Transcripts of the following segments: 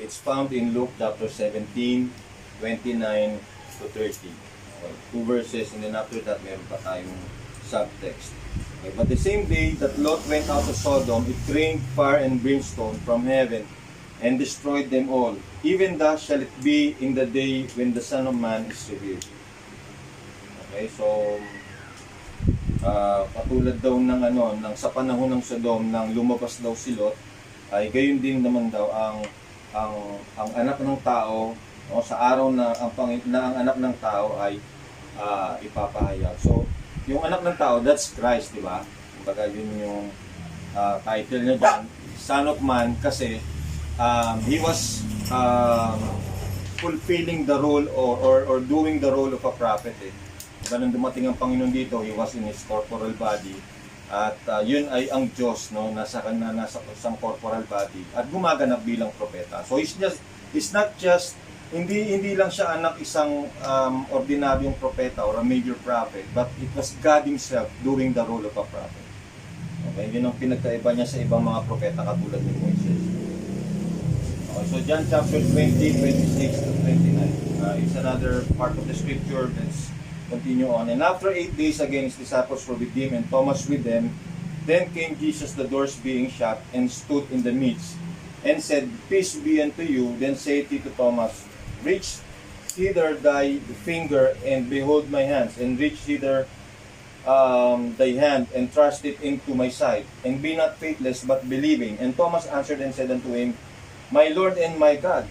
It's found in Luke chapter 17, 29 to 30. Okay, 2 verses, and then after that, meron pa tayong subtext. Okay, but the same day that Lot went out of Sodom, it rained fire and brimstone from heaven and destroyed them all. Even thus shall it be in the day when the Son of Man is revealed. Okay, so katulad daw ng sa panahon ng Sodom nang lumabas daw si Lot, ay gayon din naman daw ang anak ng tao, sa araw na ang anak ng tao ay ipapahayag. So yung anak ng tao, that's Christ, di ba? Kumbaga yun yung title niya dyan, Son of Man, kasi he was fulfilling the role or doing the role of a prophet. Diba, nung dumating ang Panginoon dito, he was in his corporal body. At yun ay ang Diyos, no, nasa isang corporal body at gumaganap bilang propeta. So he's not just hindi lang siya anak isang ordinaryong propeta or a major prophet, but it was God himself doing the role of a prophet. Okay, yun ang pinagkaiba niya sa ibang mga propeta katulad ni Moises. Okay, so John chapter 20, 26 to 29 is another part of the scripture. Let's continue on. And after 8 days again, his disciples were with him, and Thomas with them. Then came Jesus, the doors being shut, and stood in the midst, and said, Peace be unto you. Then saith he to Thomas, Reach hither thy finger, and behold my hands, and reach hither thy hand, and thrust it into my side, and be not faithless, but believing. And Thomas answered and said unto him, My Lord and my God.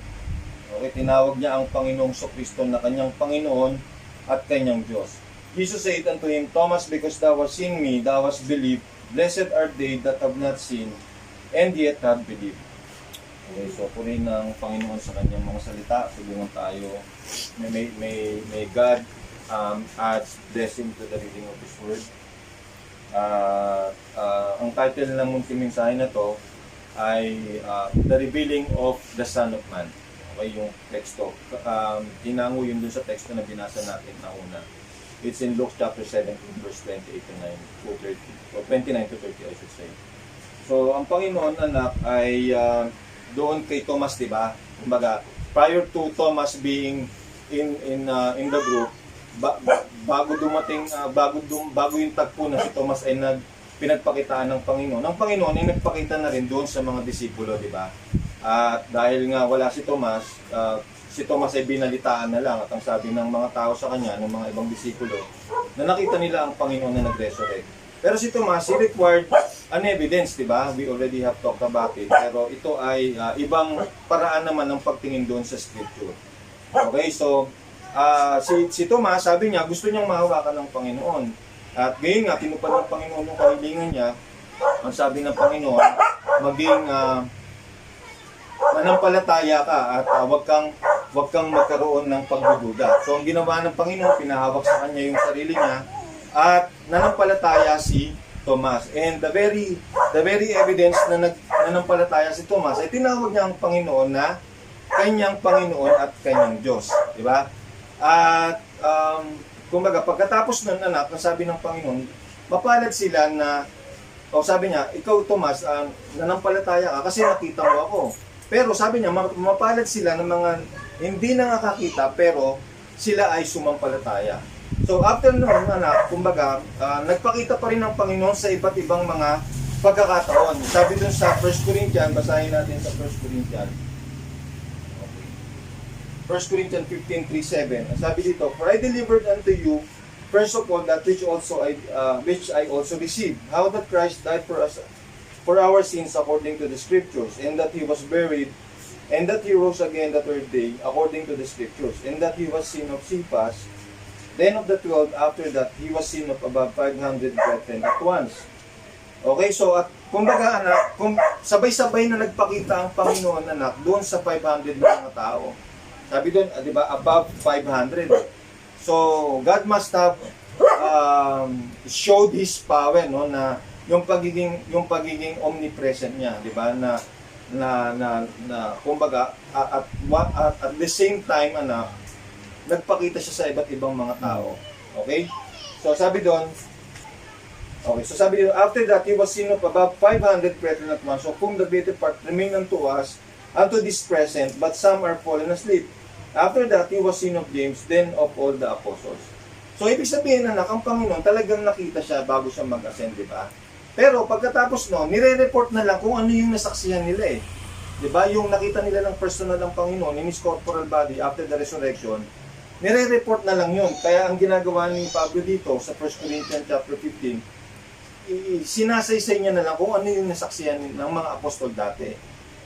Okay, tinawag niya ang Panginoong Kristo na kanyang Panginoon at kanyang Diyos. Jesus said unto him, Thomas, because thou hast seen me, thou hast believed. Blessed are they that have not seen, and yet have believed. Okay, so purihin ng Panginoon sa kanyang mga salita. Tulungan tayo. May God adds blessing to the reading of His Word. Ang title ng munting mensahe na to ay The Revealing of the Son of Man. Okay, yung teksto. Hinango yun dun sa teksto na binasa natin na una. It's in Luke chapter 17, verse 28 to 30. Or 29 to 30, I should say. So, ang Panginoon anak ay doon kay Thomas, di ba? Kumbaga, prior to Thomas being in the group, bago dumating, bago yung tagpo na si Thomas ay pinagpakitaan ng Panginoon. Ang Panginoon ay nagpakita na rin doon sa mga disipulo, di ba? At dahil nga wala si Thomas ay binalitaan na lang, at ang sabi ng mga tao sa kanya, ng mga ibang disipulo, na nakita nila ang Panginoon na nag-resurrect. Pero si Thomas, he required an evidence, di ba? We already have talked about it. Pero ito ay ibang paraan naman ng pagtingin doon sa scripture. Okay, so si Thomas, sabi niya, gusto niyang mahawakan ng Panginoon. At gayon nga, tinupad ng Panginoon yung kahilingan niya. Ang sabi ng Panginoon, maging manampalataya ka at wag kang magkaroon ng pagdududa. So ang ginawa ng Panginoon, pinahawak sa kanya yung sarili niya at nanampalataya si Thomas. And the very evidence na nanampalataya si Thomas ay tinawag niya ang Panginoon na kanyang Panginoon at kanyang Diyos, di ba? At kumbaga pagkatapos ng anak, sabi ng Panginoon, mapalad sila na sabi niya, ikaw Thomas, nanampalataya ka kasi nakita mo ako. Pero sabi niya, mapalad sila ng mga hindi nakakakita pero sila ay sumampalataya. So after noon, kumbaga, nagpakita pa rin ng Panginoon sa iba't ibang mga pagkakataon. Sabi dun sa 1 Corinthians, basahin natin sa 1 Corinthians. Okay. 1 Corinthians 15:3-7. Sabi dito, For I delivered unto you first of all that which I also received, how that Christ died for us, for our sins according to the Scriptures, and that He was buried, and that He rose again the third day according to the Scriptures, and that He was seen of Cephas, then of the 12, after that He was seen of above 500 brethren at once. Okay, so at kumbaga sabay-sabay na nagpakita ang Panginoon anak doon sa 500 na mga tao. Sabi doon, di ba, above 500. So God must have showed His power, no, na yung pagiging omnipresent niya, di ba, na kumbaga at the same time nagpakita siya sa iba't ibang mga tao. Okay? So sabi doon, after that he was seen of above 500 brethren at once, so whom the greater part remain unto us unto this present, but some are fallen asleep. After that, he was seen of James, then of all the apostles. So, ibig sabihin na ang Panginoon, talagang nakita siya bago siya mag-ascend, di ba? Pero, pagkatapos no, nire-report na lang kung ano yung nasaksihan nila eh. Di ba? Yung nakita nila ng personal ng Panginoon in His corporal body after the resurrection, nire-report na lang yun. Kaya ang ginagawa ni Pablo dito sa 1 Corinthians chapter 15, sinasaysay niya na lang kung ano yung nasaksihan ng mga apostol dati.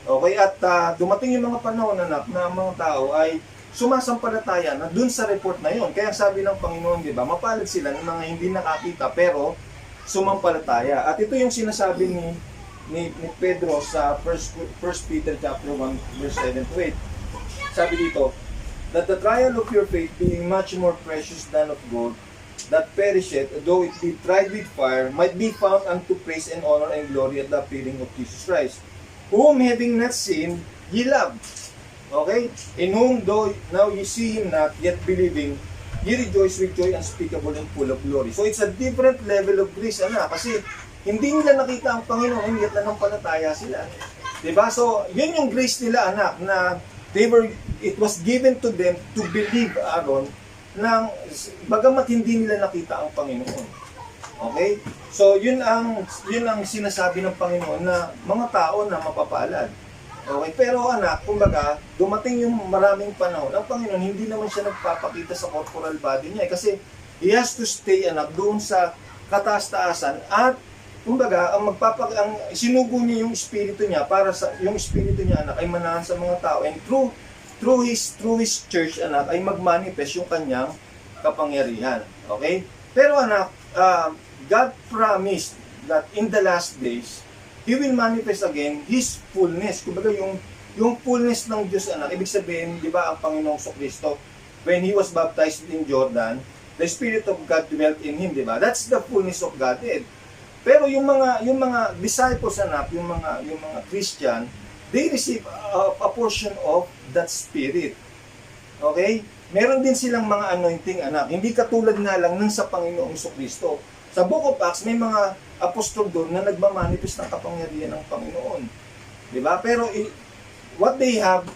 Okay, at dumating yung mga panahon na mga tao ay sumasampalataya na dun sa report na yun. Kaya sabi ng Panginoon, di ba, mapalad sila ng mga hindi nakakita pero sumampalataya. At ito yung sinasabi ni Pedro sa 1 Peter chapter 1 verse 7 to 8. Sabi dito, that the trial of your faith being much more precious than of gold, that perisheth, though it be tried with fire, might be found unto praise and honor and glory at the appearing of Jesus Christ, whom having not seen, ye love. Okay? In whom though now ye see him not, yet believing, ye rejoice with joy unspeakable and full of glory. So it's a different level of grace, kasi hindi nila nakita ang Panginoon, yet nanampalataya sila. Diba? So, yun yung grace nila, na it was given to them to believe, nang bagamat hindi nila nakita ang Panginoon. Okay? So, yun ang sinasabi ng Panginoon na mga tao na mapapalad. Okay? Pero kumbaga, dumating yung maraming panahon, ang Panginoon hindi naman siya nagpapakita sa corporal body niya. Kasi, He has to stay, doon sa kataas-taasan at kumbaga, ang sinugo niya yung espiritu niya para sa yung espiritu niya ay manahan sa mga tao, and through his church ay magmanifest yung kanyang kapangyarihan. Okay? Pero God promised that in the last days He will manifest again His fullness. Kumbaga yung fullness ng Diyos ibig sabihin, di ba, ang Panginoong Kristo, when He was baptized in Jordan, the Spirit of God dwelt in Him, di ba? That's the fullness of Godhead. Pero yung mga disciples, yung mga Christian, they receive a portion of that Spirit. Okay? Meron din silang mga anointing, Hindi katulad nga lang ng sa Panginoong Kristo. Sa Book of Acts, may mga apostol doon na nagmamanifest ng kapangyarihan ng Panginoon. Diba? Pero what they have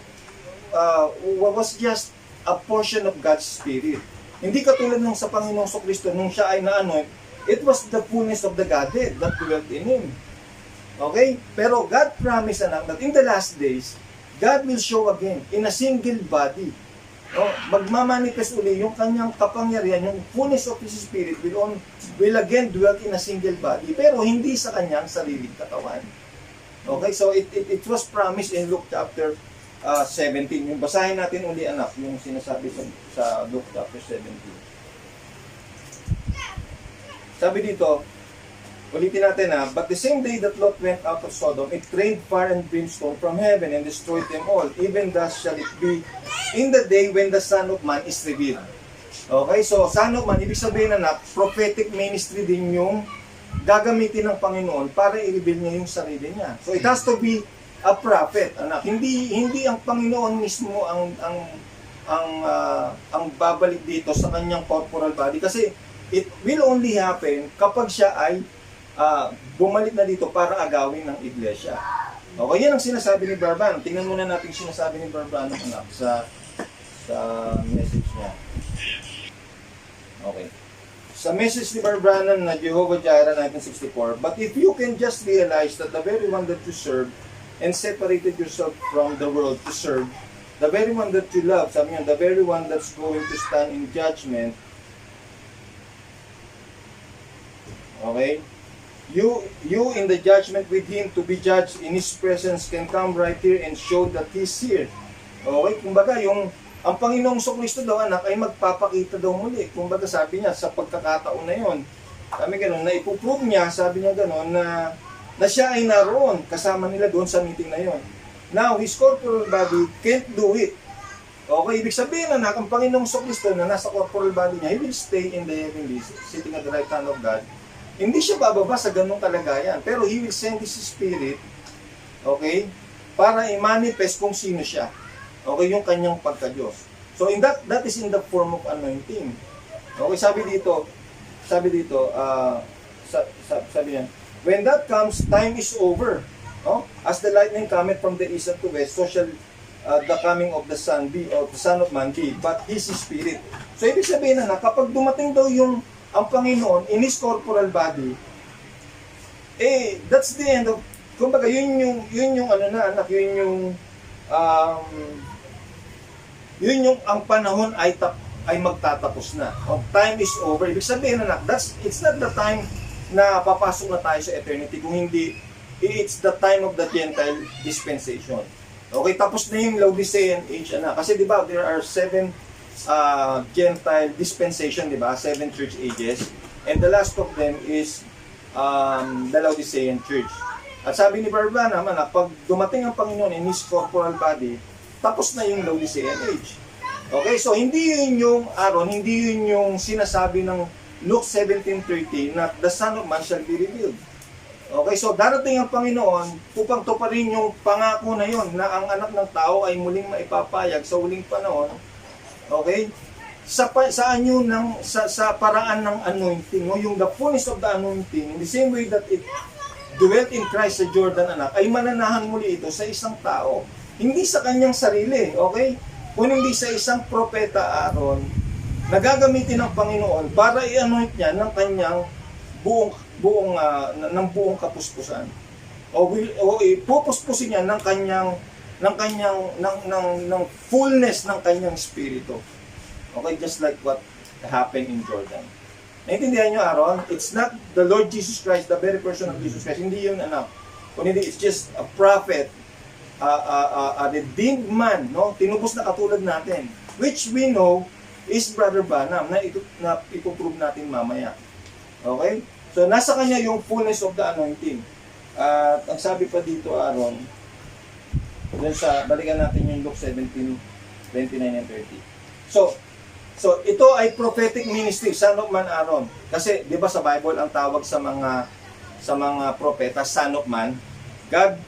was just a portion of God's Spirit. Hindi katulad ng sa Panginoong Kristo nung siya ay na-anoint. It was the fullness of the Godhead that dwelt in Him. Okay? Pero God promised that in the last days, God will show again in a single body. Magmamanifest uli yung kanyang kapangyarihan, yung fullness of His Spirit will again dwell in a single body, pero hindi sa kanyang sariling katawan. Okay? So it was promised in Luke chapter 17. Yung basahin natin uli, yung sinasabi sa Luke chapter 17. Sabi dito, ulitin natin but the same day that Lot went out of Sodom, it rained fire and brimstone from heaven and destroyed them all. Even thus shall it be in the day when the Son of Man is revealed. Okay, so Son of Man, ibig sabihin prophetic ministry din yung gagamitin ng Panginoon para i-reveal niya yung sarili niya. So it has to be a prophet, Hindi ang Panginoon mismo ang babalik dito sa kanyang corporal body, kasi it will only happen kapag siya ay bumalik na dito para agawin ng iglesia. Okay, yan ang sinasabi ni Barbano. Tingnan muna natin yung sinasabi ni Barbano sa message niya. Okay. Sa message ni Barbano na Jehovah Jireh 1964, but if you can just realize that the very one that you serve and separated yourself from the world to serve, the very one that you love, sabi niya, the very one that's going to stand in judgment, okay? You in the judgment with Him to be judged in His presence can come right here and show that He's here. Okay? Kumbaga, ang Panginoong Kristo daw, ay magpapakita daw muli. Kumbaga, sabi niya, sa pagkakataon na yon, sabi gano'n, na ipuprove niya, sabi niya gano'n, na siya ay naroon, kasama nila doon sa meeting na yon. Now, His corporal body can't do it. Okay? Ibig sabihin ang Panginoong Kristo na nasa corporal body niya, He will stay in the heavenlies, sitting at the right hand of God. Hindi siya bababa sa ganung kalagayan, pero He will send His Spirit, okay, para i-manifest kung sino siya. Okay, yung kanyang pagka-Diyos. So that is in the form of anointing. Okay, sabi dito, sabi niya, when that comes, time is over. Oh? As the lightning cometh from the east and to west, so shall the coming of the Son be, or the Son of Man be, but His Spirit. So, ibig sabihin na kapag dumating daw ang Panginoon in His corporal body, that's the end of, kumbaga, yun yung ano na, anak, ang panahon ay magtatapos na. Time is over. Ibig sabihin, anak, it's not the time na papasok na tayo sa eternity, kung hindi, it's the time of the Gentile dispensation. Okay, tapos na yung Laodicean age na. Kasi di ba, there are 7 Gentile dispensation, di ba? 7 church ages. And the last of them is the Laodicean church. At sabi ni Barba naman, pag dumating ang Panginoon in His corporal body, tapos na yung Laodicean age. Okay, so hindi yun yung Aaron, hindi yun yung sinasabi ng Luke 17:30 na the Son of Man shall be revealed. Okay, so darating ang Panginoon upang tuparin yung pangako na yon na ang anak ng tao ay muling maipapayag sa huling panahon. Okay? Sa paraan ng anointing, o yung the fullness of the anointing, in the same way that it dwelt in Christ sa Jordan anak, ay mananahan muli ito sa isang tao. Hindi sa kanyang sarili, okay? Kung hindi sa isang propeta Aaron, nagagamitin ng Panginoon para i-anoint niya ng kanyang buong kapuspusan. O ipupuspusin niya ng fullness ng kanyang spirito. Okay, just like what happened in Jordan. Naintindihan niyo, Aaron? It's not the Lord Jesus Christ, the very person of Jesus Christ. Hindi yun anak. Kundi it's just a prophet, a redeemed man, no? Tinubos na katulad natin, which we know is Brother Branham, na ipoprove natin mamaya. Okay? So, nasa kanya yung fullness of the anointing. At ang sabi pa dito, Aaron, balikan natin yung Luke 17:29 and 30. So ito ay prophetic ministry, Son of Man Aaron. Kasi, di ba sa Bible, ang tawag sa mga propeta, Son of Man, God,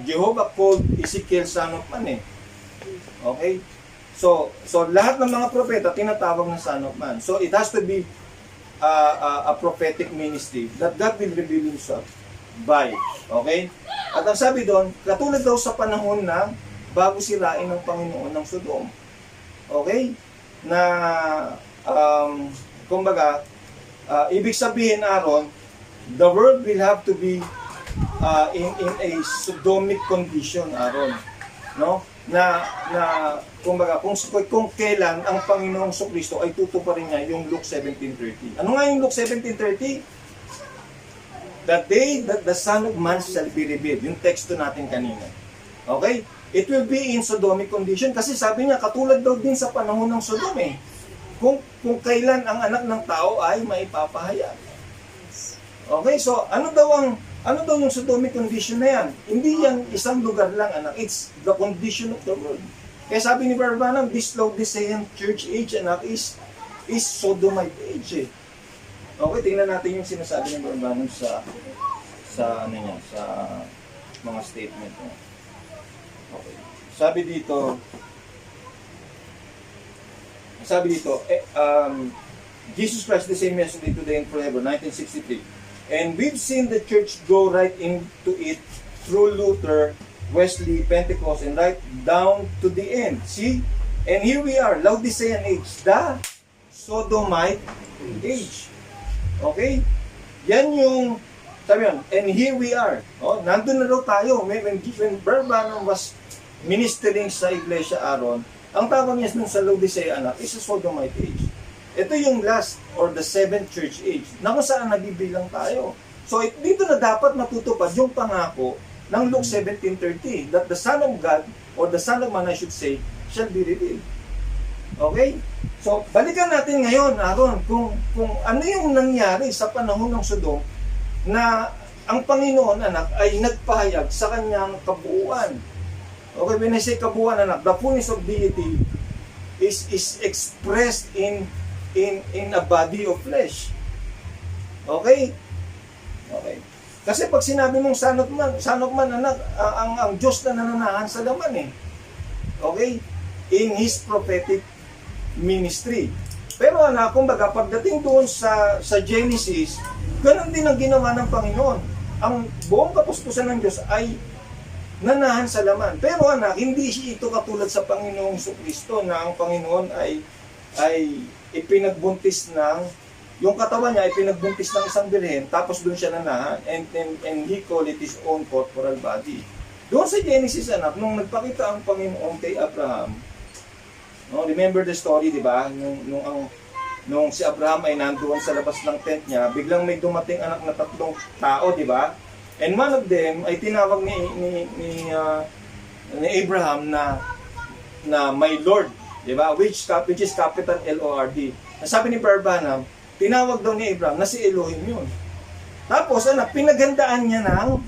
Jehovah called Ezekiel Son of Man eh. Okay? So lahat ng mga propeta tinatawag na Son of Man. So it has to be a prophetic ministry that God will reveal Himself by. Okay? At ang sabi doon, katulad daw sa panahon na bago sirain ng Panginoon ng Sodom. Okay? Na kumbaga, ibig sabihin, Aaron, the world will have to be in a Sodomic condition, Aaron. No? Na kumbaga, kung kailan ang Panginoong Kristo ay tutuparin niya yung Luke 17:30. Ano nga yung Luke 17:30? The day that the Son of Man shall be revealed. Yung teksto natin kanina. Okay? It will be in Sodomic condition kasi sabi niya, katulad daw din sa panahon ng Sodom eh. Kung kailan ang anak ng tao ay maipapahayag. Okay, so ano daw yung Sodomic condition na yan? Hindi yan isang lugar lang, anak. It's the condition of the world. Kaya sabi ni Barbanam, this Laodicean church age, anak, is Sodomite age eh. Okay, tingnan natin yung sinasabi ni Barbanam sa mga statement niya. Okay. Sabi dito, Jesus Christ the same yesterday, today, and forever, 1963. And we've seen the church go right into it through Luther, Wesley, Pentecost, and right down to the end. See? And here we are, Laodicean age, the Sodomite age. Okay? Yan yung, sabi yan, and here we are. Oh, nandun na daw tayo. When Barbanam was ministering sa Iglesia Aaron, ang tawag niya sa Laodicea anak is a Sodomite age. Ito yung last or the 7th church age na kung saan nabibilang tayo. So dito na dapat matutupad yung pangako ng Luke 17:30 that the Son of God or the Son of Man I should say shall be revealed. Okay? So balikan natin ngayon Aaron kung ano yung nangyari sa panahon ng Sodom na ang Panginoon anak ay nagpahayag sa kanyang kabuuan. Okay, when I say kabuuan anak, the fullness of deity is expressed in a body of flesh. Okay? Okay. Kasi pag sinabi mong Son of Man anak, ang Diyos na nananahan sa laman eh. Okay? In His prophetic ministry. Pero anak, kumbaga, pagdating doon sa Genesis, ganun din ang ginawa ng Panginoon. Ang buong kapuspusan ng Diyos ay nanahan sa laman. Pero anak, hindi ito katulad sa Panginoong Kristo na ang Panginoon ay ipinagbuntis ng, yung katawan niya ay pinagbuntis ng isang birhen, tapos doon siya nanahan, and he called it his own corporal body. Doon sa Genesis, anak, nung nagpakita ang Panginoon kay Abraham, no, remember the story, di ba? Nung si Abraham ay nandoon sa labas ng tent niya, biglang may dumating anak na 3 tao, di ba? And one of them ay tinawag ni Abraham na my Lord, di ba? Which is capital L-O-R-D. Sabi ni Barbanam, tinawag daw ni Abraham na si Elohim yun. Tapos, anak, pinagandaan niya ng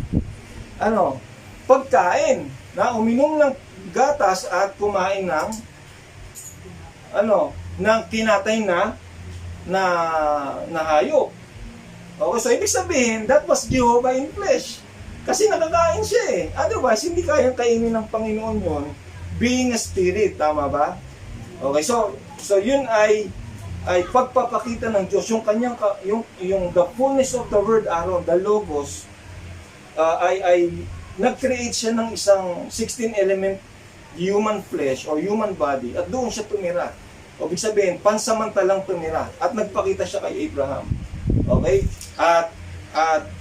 pagkain, na uminom ng gatas at kumain ng ng kinatay na hayop. Okay, so ibig sabihin, that was Jehovah in flesh. Kasi nakakain siya eh. Otherwise, hindi kayang kainin ng Panginoon yun, being a spirit, tama ba? Okay, so yun ay pagpapakita ng Diyos, yung kanyang, yung the fullness of the word, the logos, ay nag-create siya ng isang 16-element human flesh or human body, at doon siya tumira. O ibig sabihin, pansamantalang tumira, at nagpakita siya kay Abraham. Okay? At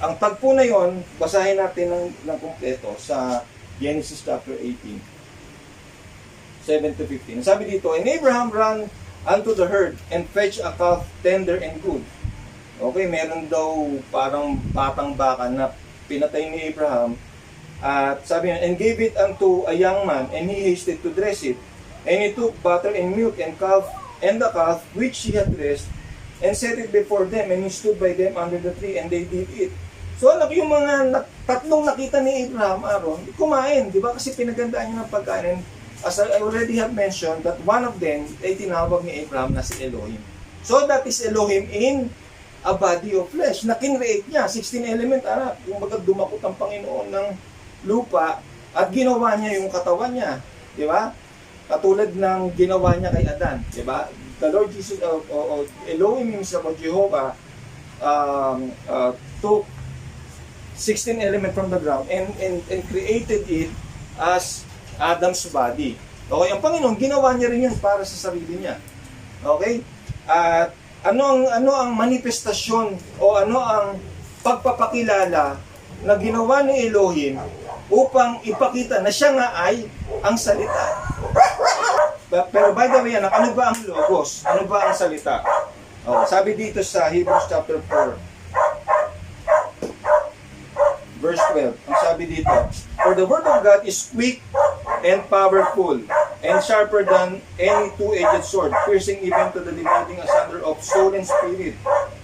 ang tagpo na yon, basahin natin ng kumpleto sa Genesis chapter 18, 7-15. Sabi dito, and Abraham ran unto the herd and fetched a calf tender and good. Okay, meron daw parang batang baka na pinatay ni Abraham. At sabi niya, and gave it unto a young man, and he hasted to dress it. And he took butter and milk and the calf which he had dressed, and set it before them, and he stood by them under the tree, and they did eat. So anak, yung mga tatlong nakita ni Abraham, Aaron, kumain, di ba? Kasi pinagandaan niya ng pagkain. As I already have mentioned, that one of them ay tinawag ni Abraham na si Elohim. So that is Elohim in a body of flesh, na kinreate niya, 16 element, anak. Yung baga dumakot ang Panginoon ng lupa, at ginawa niya yung katawan niya, di ba? Katulad ng ginawa niya kay Adan, di ba? The Lord Jesus, Elohim himself, or Jehovah, took 16 element from the ground and created it as Adam's body. Okay, ang Panginoon, ginawa niya rin yan para sa sarili niya. Okay? At ano ang manifestasyon o ano ang pagpapakilala na ginawa ni Elohim upang ipakita na siya nga ay ang salita. Pero by the way, anak, ano ba ang logos? Ano ba ang salita? Sabi dito sa Hebrews chapter 4, verse 12. Ang sabi dito, for the word of God is quick and powerful, and sharper than any two-edged sword, piercing even to the dividing asunder of soul and spirit,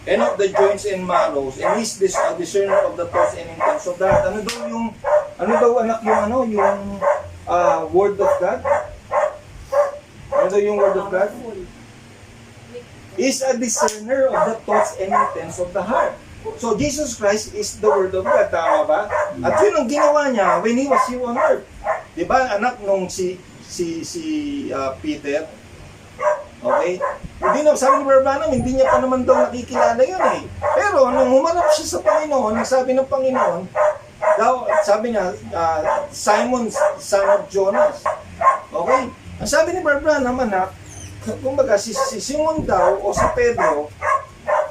and of the joints and marrows, and is this a discerner of the thoughts and intents of that. Ano daw anak yung word of God? Ano daw yung word of God? Is a discerner of the thoughts and intents of the heart. So Jesus Christ is the word of God, tama ba? At yun ang ginawa niya when he was here on earth. Diba anak, nung si Peter, okay? Hindi na, sabi ni Barbanam, hindi niya pa naman daw nakikilala yun eh. Pero nung humarap siya sa Panginoon, sabi ng Panginoon, sabi niya, Simon, son of Jonas. Okay? Ang sabi ni Barbanam, anak, kumbaga si Simon daw o si Pedro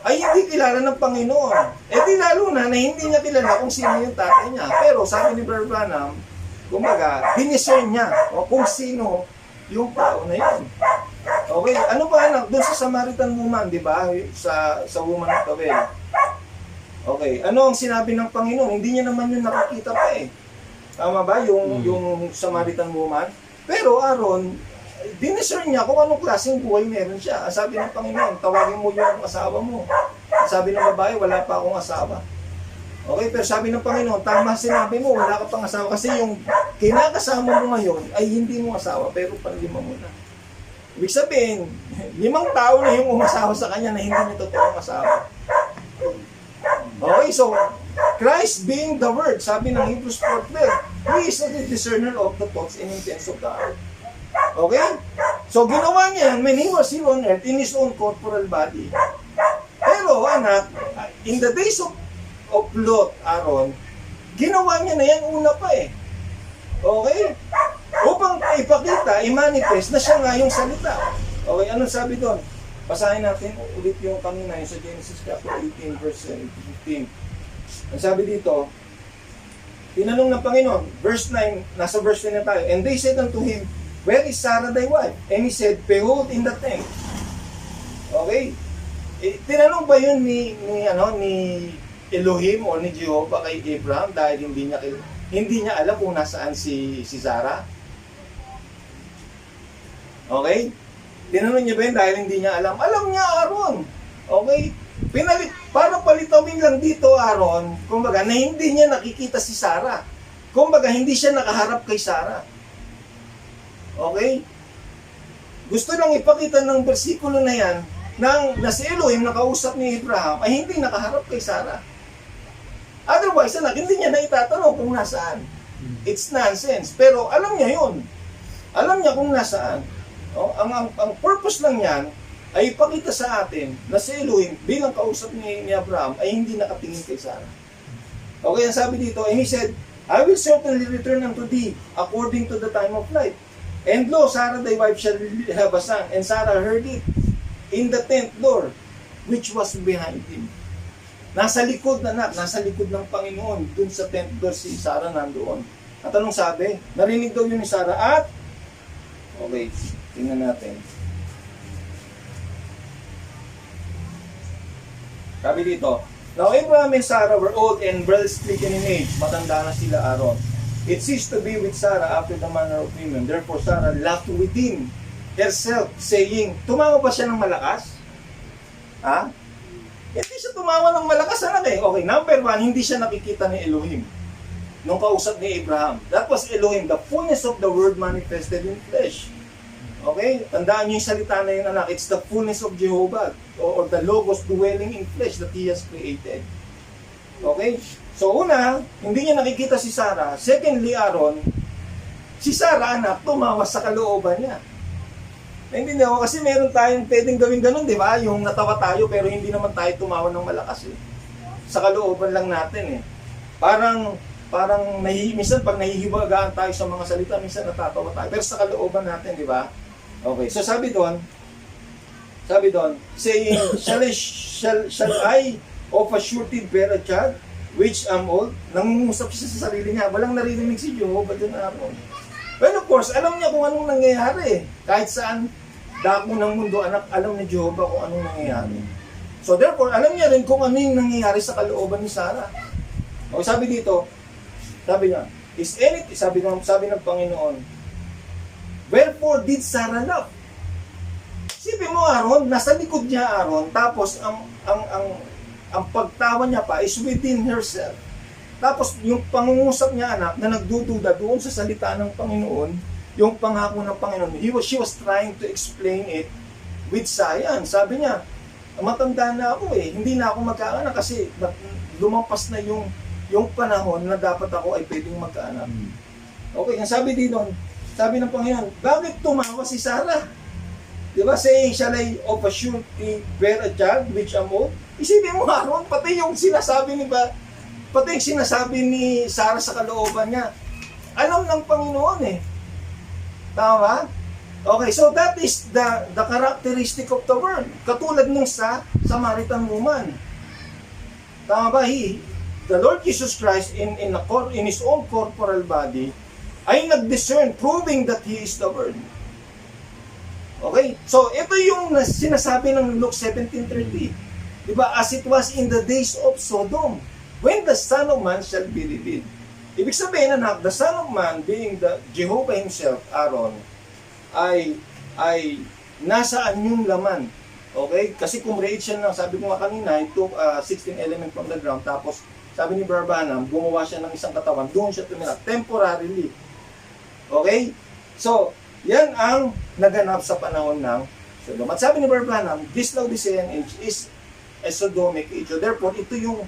ay hindi kilala ng Panginoon. Eh di lalo na hindi niya kilala kung sino yung tatay niya. Pero sabi ni Barbanam, kumbaga, diniscern niya kung sino yung tao na yun. Okay, ano ba anak? Doon sa Samaritan woman, di ba? Sa woman of the well. Okay, ano ang sinabi ng Panginoon? Hindi niya naman yun nakakita pa eh. Tama ba? Yung Samaritan woman? Pero Aaron, diniscern niya kung anong klaseng buhay meron siya. Sabi ng Panginoon, tawagin mo yung asawa mo. Sabi ng babae, wala pa akong asawa. Okay, pero sabi ng Panginoon, tama sinabi mo, wala ka pang asawa. Kasi yung kinakasama mo ngayon ay hindi mo asawa, pero panlima mo na. Ibig sabihin, 5 tao na yung umasawa sa kanya na hindi niya totoong asawa. Okay, so, Christ being the Word, sabi ng Hebrews 4:12, He is the discerner of the thoughts and intents of the heart. Okay? So, ginawa niya yan when He was here on earth in His own corporal body. Pero, anak, in the days of Lot, Aaron, ginawa niya na yan una pa eh. Okay? Upang ipakita, i-manifest na siya nga yung salita. Okay, anong sabi doon? Basahin natin ulit yung kanina, yung sa Genesis chapter 18, verse 15. Ang sabi dito, tinanong ng Panginoon, verse 9, nasa verse 9 na tayo, and they said unto him, where is Sarah thy wife? And he said, behold in the tent. Okay? Tinanong ba yun ni Elohim o ni Jehovah kay Abraham dahil hindi niya alam kung nasaan si Sarah? Okay? Tinanong niya ba yun dahil hindi niya alam? Alam niya, Aaron. Okay? Para palitawin lang dito, Aaron, kumbaga, na hindi niya nakikita si Sarah. Kumbaga, hindi siya nakaharap kay Sarah. Okay? Gusto lang ipakita ng bersikulo na yan, na si Elohim nakausap ni Abraham ay hindi nakaharap kay Sarah. Otherwise, hindi niya na itatanong kung nasaan. It's nonsense. Pero alam niya yun. Alam niya kung nasaan. Ang purpose lang yan ay ipakita sa atin na si Elohim bilang kausap ni Abraham ay hindi nakatingin kay Sarah. Okay, ang sabi dito, and he said, I will certainly return unto thee according to the time of life. And lo, Sarah thy wife shall have a son. And Sarah heard it in the tent door, which was behind him. Nasa likod nasa likod ng Panginoon, dun sa tent door si Sarah nandoon. At anong sabi? Narinig daw yun ni Sarah at, okay, tingnan natin. Sabi dito, now Abraham and Sarah were old and well stricken in age. Matanda na sila, Aaron. It ceased to be with Sarah after the manner of women. Therefore Sarah laughed within herself, saying, tumawa ba siya ng malakas? Ha? Hindi siya tumawa ng malakas, anak eh. Okay, number one, hindi siya nakikita ni Elohim nung kausap ni Abraham. That was Elohim, the fullness of the word manifested in flesh. Okay? Tandaan niyo yung salita na yun, anak. It's the fullness of Jehovah or the Logos dwelling in flesh that He has created. Okay? So una, hindi niya nakikita si Sarah. Secondly, Aaron, si Sarah, anak, tumawa sa kalooban niya. Naintindihan ko kasi meron tayong pwedeng gawin ganun, di ba? Yung natawa tayo pero hindi naman tayo tumawa ng malakas eh. Sa kalooban lang natin eh. Parang minsan pag nahihiwagaan tayo sa mga salita, minsan natatawa tayo. Pero sa kalooban natin, di ba? Okay, so sabi doon, saying, shall I of a surety bear a child, which am old? Nangungusap siya sa sarili niya. Walang naririnig si Jehovah doon, Aaron. Well, of course, alam niya kung anong nangyayari. Kahit saan dako ng mundo, anak, alam ni Jehovah kung anong nangyayari. So therefore, alam niya rin kung ano yung nangyayari sa kalooban ni Sarah. O sabi dito, sabi niya, sabi ng Panginoon, wherefore did Sarah laugh? Sipin mo, Aaron, nasa likod niya, Aaron, tapos ang pagtawa niya pa is within herself. Tapos yung pangungusap niya, anak, na nagdududa doon sa salita ng Panginoon, yung pangako ng Panginoon, she was trying to explain it with science. Sabi niya, matanda na ako eh, hindi na ako magkaanak kasi lumampas na yung panahon na dapat ako ay pwedeng magkaanak. Okay, ang sabi dito, sabi ng Panginoon, bakit tumawa si Sarah? Diba, saying, shall I of a surety bear a child which am old? Isipin mo, Aaron, pati yung sinasabi ni Sarah sa kalooban niya, alam ng Panginoon eh. Tama? Okay, so that is the characteristic of the world. Katulad nung sa Samaritan woman. Tama ba? The Lord Jesus Christ in His own corporal body ay nag-discern, proving that He is the Word. Okay? So, ito yung sinasabi ng Luke 17:30. Diba? As it was in the days of Sodom, when the Son of Man shall be revealed. Ibig sabihin, anak, the Son of Man, being the Jehovah Himself, Aaron, ay nasaan yung laman. Okay? Kasi kung creation lang, sabi ko nga kanina, he took 16 element from the ground, tapos sabi ni Barbanam, gumawa siya ng isang katawan, doon siya tumira, temporarily. Okay? So, yan ang naganap sa panahon ng Sodom. At sabi ni Barbanam, this Laodicean age is a Sodomic age. So, therefore, ito yung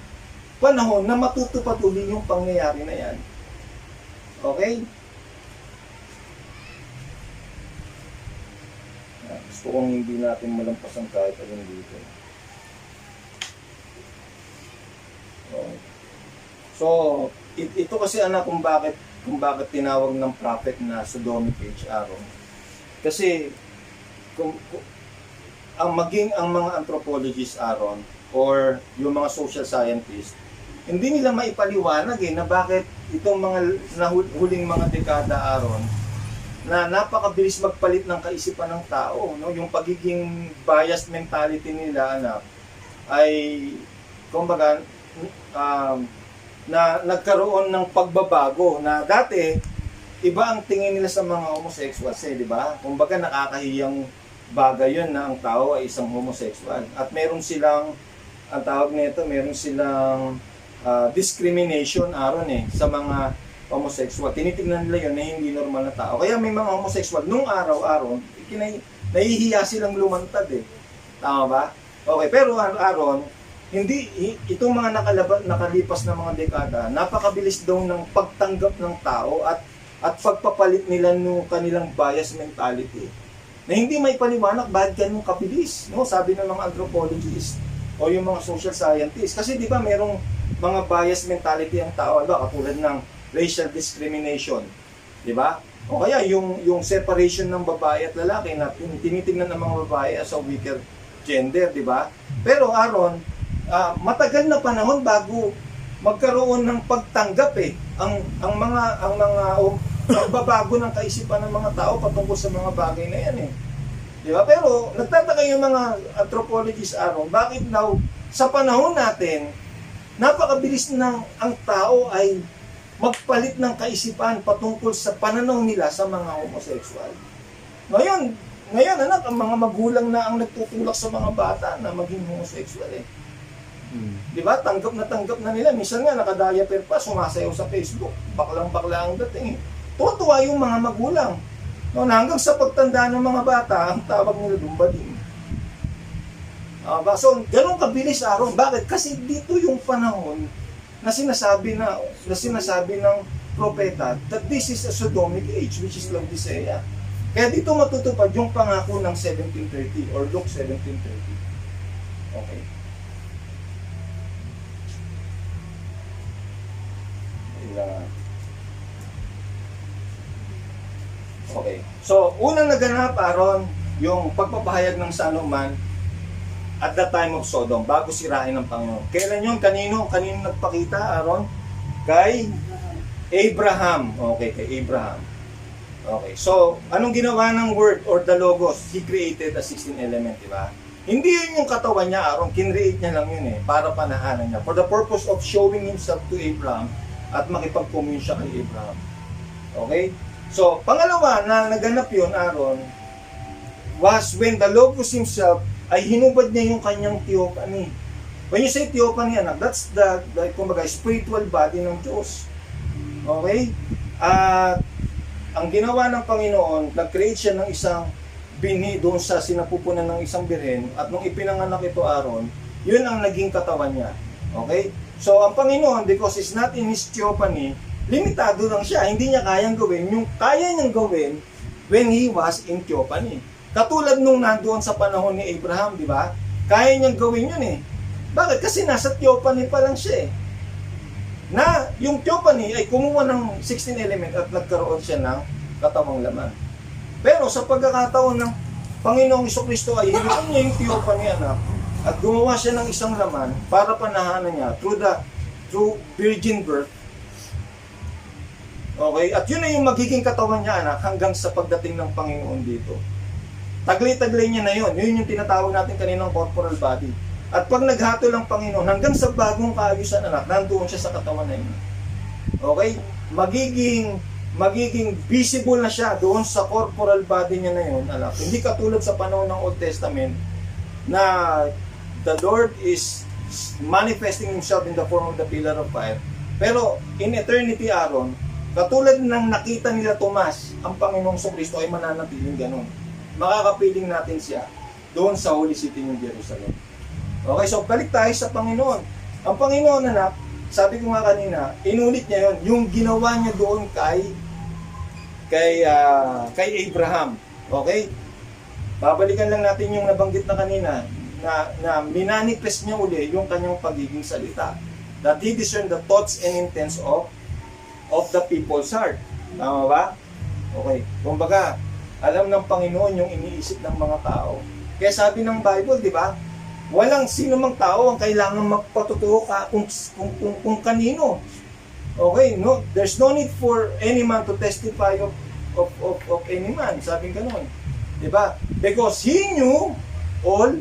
panahon na matutupad uli yung pangyayari na yan. Okay? Gusto kong hindi natin malampasan kahit alin dito. Okay. So, ito kasi anak kung kung bakit tinawag ng prophet na Sodomic Age, Aaron. Kasi ang mga anthropologists, Aaron, or yung mga social scientists, hindi nila maipaliwanag na bakit itong mga huling mga dekada, Aaron, na napakabilis magpalit ng kaisipan ng tao, no? Yung pagiging biased mentality nila, anak, ay kumbaga na nagkaroon ng pagbabago na dati iba ang tingin nila sa mga homosexuals, di ba? Kumbaga nakakahiyang bagay yun na ang tao ay isang homosexual. At meron silang, ang tawag nito, meron silang discrimination, Aaron, sa mga homosexual. Tinitingnan nila yun na hindi normal na tao. Kaya may mga homosexual, nung araw-araw, nahihiya silang lumantad Tama ba? Okay, pero Aaron, hindi, itong mga nakalipas na mga dekada, napakabilis daw ng pagtanggap ng tao at pagpapalit nila ng kanilang bias mentality. Na hindi may paliwanag bakit ganun kabilis, no? Sabi ng mga anthropologists o yung mga social scientists. Kasi di ba merong mga bias mentality ang tao, katulad ng racial discrimination, di ba? O kaya yung separation ng babae at lalaki na tinitingnan ng mga babae as a weaker gender, di ba? Pero Aaron, matagal na panahon bago magkaroon ng pagtanggap ang mga pagbabago ng kaisipan ng mga tao patungkol sa mga bagay na yan Di ba? Pero nagtataka yung mga anthropologists, Aaron, bakit daw sa panahon natin napakabilis ng ang tao ay magpalit ng kaisipan patungkol sa pananaw nila sa mga homosexual. Ngayon anak, ang mga magulang na ang nagtutulak sa mga bata na maging homosexual Di ba? Tanggap na nila. Minsan nga naka-diaper pa, sumasayaw sa Facebook. Baklang-bakla ang dating Tuwa-tuwa yung mga magulang. No, hanggang sa pagtanda ng mga bata, ang tawag nila dumbading. So, ganun kabilis, Aaron. Bakit? Kasi dito yung panahon na sinasabi ng propeta that this is a Sodomic age, which is Laodicea. Kaya dito matutupad yung pangako ng 1730 or Luke 1730. Okay. Okay. So, unang naganap, Aaron, yung pagpapahayag ng Salomon at the time of Sodom, bago sirain ng Panginoon. Kailan yun? Kanino nagpakita, Aaron? Kay Abraham. Okay, kay Abraham. Okay. So, anong ginawa ng Word or the Logos? He created a 16 element, di ba? Hindi yun yung katawan niya, Aaron. Kinreate niya lang yun para panahanan niya. For the purpose of showing himself to Abraham at makipag-commune siya kay Abraham. Okay? So, pangalawa na naganap yun, Aaron, was when the Logos himself ay hinubad niya yung kanyang theophany. When you say theophany, anak, that's the kumbaga, spiritual body ng Diyos. Okay? At ang ginawa ng Panginoon, nag-create siya ng isang binhi doon sa sinapupunan ng isang birhen, at nung ipinanganak ito, Aaron, yun ang naging katawan niya. Okay? So, ang Panginoon, because it's not in His theophany, limitado lang siya. Hindi niya kayang gawin yung kaya niyang gawin when He was in theophany. Katulad nung nandoon sa panahon ni Abraham, di ba? Kaya niyang gawin yun Bakit? Kasi nasa theophany pa lang siya Na yung theophany ay kumuha ng 16 element at nagkaroon siya ng katawang laman. Pero sa pagkakataon ng Panginoong Jesucristo ay hinipan niya yung theophany, anak, at gumawa siya ng isang laman para panahanan niya through virgin birth. Okay? At yun na yung magiging katawan niya, anak, hanggang sa pagdating ng Panginoon dito. Taglay-taglay niya na yun. Yun yung tinatawag natin kaninang corporal body. At pag naghatol ang Panginoon, hanggang sa bagong kaayusan, anak, nandoon siya sa katawan na yun. Okay? Magiging visible na siya doon sa corporal body niya na yun, anak. Hindi katulad sa panahon ng Old Testament na the Lord is manifesting Himself in the form of the pillar of fire. Pero in eternity, Aaron, katulad ng nakita nila Tomas, ang Panginoong Jesucristo ay mananatiling ganun. Makakapiling natin siya doon sa Holy City ng Jerusalem. Okay, so balik tayo sa Panginoon. Ang Panginoon, anak, sabi ko nga kanina, inulit niya yun, yung ginawa niya doon kay Abraham. Okay? Babalikan lang natin yung nabanggit na kanina na minanifest niya uli yung kanyang pagiging salita. That He discerned the thoughts and intents of of the people's heart. Tama ba? Okay. Kumbaga, alam ng Panginoon yung iniisip ng mga tao. Kaya sabi ng Bible, di ba? Walang sino mang tao ang kailangan magpatotoo ka kung kanino. Okay, no? There's no need for any man to testify of any man. Sabi ganun. Di ba? Because He knew all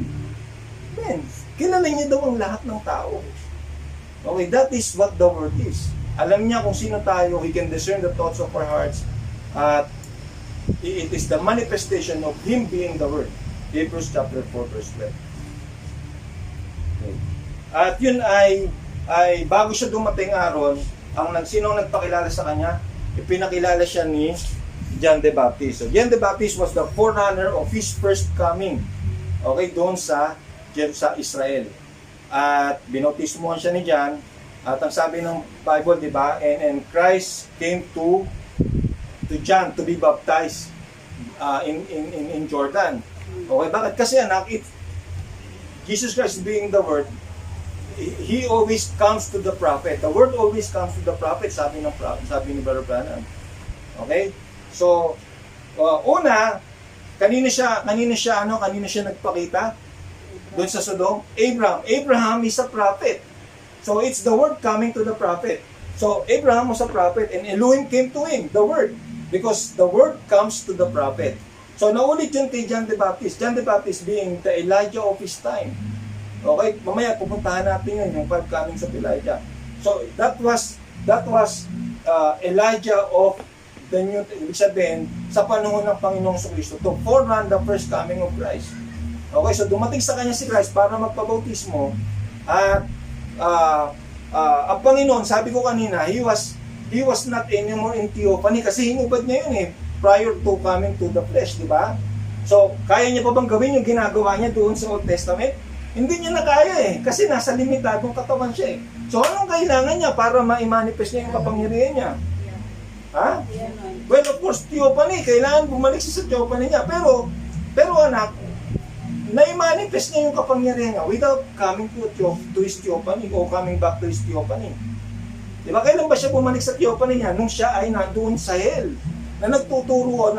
men. Kilala niya daw ang lahat ng tao. Okay, that is what the word is. Alam niya kung sino tayo. He can discern the thoughts of our hearts. At it is the manifestation of Him being the Word. Hebrews chapter 4 verse 12. Okay. At yun ay bago siya dumating Aaron, sino ang nagpakilala sa kanya? Ipinakilala siya ni John the Baptist. So John the Baptist was the forerunner of his first coming. Okay, doon sa Israel. At binautismohan siya ni John. At ang sabi ng Bible, di ba? And Christ came to John to be baptized in Jordan. Okay, bakit? Kasi Jesus Christ being the Word, He always comes to the prophet. The Word always comes to the prophet, sabi ni Brother Branham. Okay? So, una, kanina siya nagpakita doon sa Sodom? Abraham is a prophet. So, it's the Word coming to the prophet. So, Abraham was a prophet and Elohim came to him, the Word. Because the Word comes to the prophet. So, naulit yun kay John the Baptist. John the Baptist being the Elijah of his time. Okay? Mamaya, pupuntahan natin yun, yung pagcoming of Elijah. So, that was Elijah of the New, ibig sabihin, sa panahon ng Panginoong Kristo to forerun the first coming of Christ. Okay? So, dumating sa kanya si Christ para magpabautismo at ang Panginoon, sabi ko kanina, He was not anymore in theophany kasi hinubad niya yun prior to coming to the flesh, di ba? So, kaya niya pa bang gawin yung ginagawa niya doon sa Old Testament? Hindi niya na kaya kasi nasa limitadong katawan siya So, anong kailangan niya para ma-manifest niya yung kapangyarihan niya? Ha? Well, of course, theophany. Kailangan bumalik siya sa theophany niya. Pero anak, na-manifest niya yung kapangyarihan niya without coming to his theophany o coming back to his theophany. Diba? Kailan ba siya bumalik sa theophany niya? Nung siya ay nandoon sa hell. Na nagtuturo,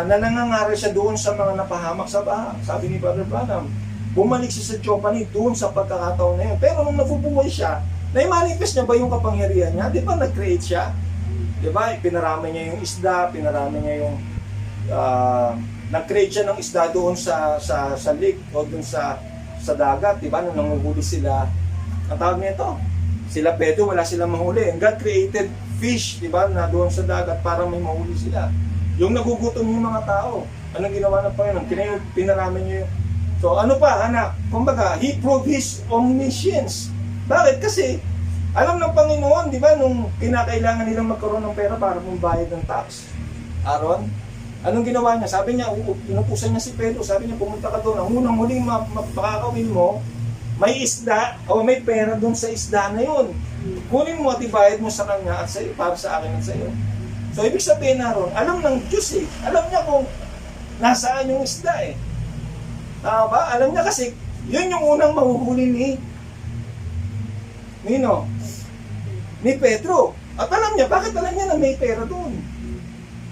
nangangaral siya doon sa mga napahamak sa baha. Sabi ni Brother Branham, bumalik siya sa theophany doon sa pagkakataon na yun. Pero nung nabubuhay siya, na-manifest niya ba yung kapangyarihan niya? Di ba nag-create siya? Di ba? Pinarami niya yung isda, pinarami niya yung nag-create siya ng isda doon sa lake o doon sa dagat, di ba? Nung nanguhuli sila, ang tawag niya ito, sila Pedro, wala silang mahuli. And God created fish, di ba, na doon sa dagat para may mahuli sila. Yung nagugutom yung mga tao, anong ginawa ng Panginoon? Pinarami niya yung... So ano pa, anak? Kumbaga, He proved His omniscience. Bakit? Kasi, alam ng Panginoon, di ba, nung kinakailangan nilang magkaroon ng pera para magbayad ng tax. Aaron, anong ginawa niya? Sabi niya, inupusan niya si Pedro, sabi niya, pumunta ka doon. Ang unang huling makakawin mo, may isda o may pera doon sa isda na yun. Kunin mo at ibayad mo sa kanya at para sa akin at sa iyo. So, ibig sabihin na ron, alam ng Diyos Alam niya kung nasaan yung isda Tama ba? Alam niya kasi, yun yung unang mahuhuli ni Pedro. At alam niya, bakit alam niya na may pera doon?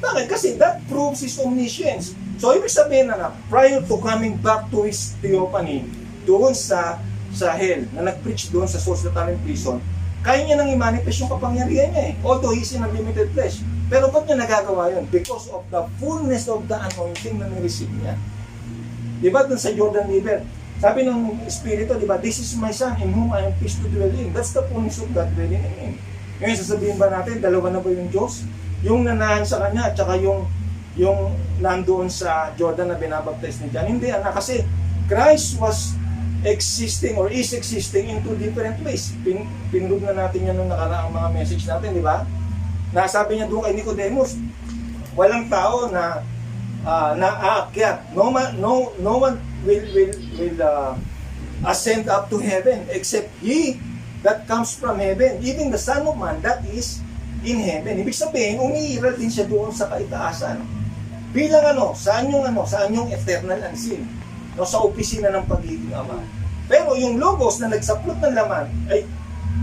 Bakit? Kasi that proves his omniscience. So, ibig sabihin na prior to coming back to his theophany, doon sa hell, na nag-preach doon sa Souls That Are in Prison, kaya niya nang i-manifest yung kapangyarihan niya Although he's in a limited flesh. Pero ba't niya nagagawa yun? Because of the fullness of the anointing na nireceive niya. Diba dun sa Jordan River? Sabi ng Espiritu, diba, this is my son in whom I am pleased to dwell in. That's the fullness of God dwelling in him. Ngayon, sasabihin ba natin, dalawa na ba yung Diyos? Yung nanahan sa kanya, at saka yung nandoon sa Jordan na binabaptize ni John. Hindi, anak, kasi Christ was existing or is existing in two different ways. Pinrove na natin yan nung nakaraang mga message natin, di ba? Nasabi niya doon kay Nicodemus, walang tao na aakyat. No one will ascend up to heaven except He that comes from heaven. Even the Son of Man that is in heaven. Ibig sabihin, umiiral din siya doon sa kaitaasan. Bilang saan yung eternal unseen? Sa opisina ng pagiging ama. Pero yung logos na nagsaplot ng laman ay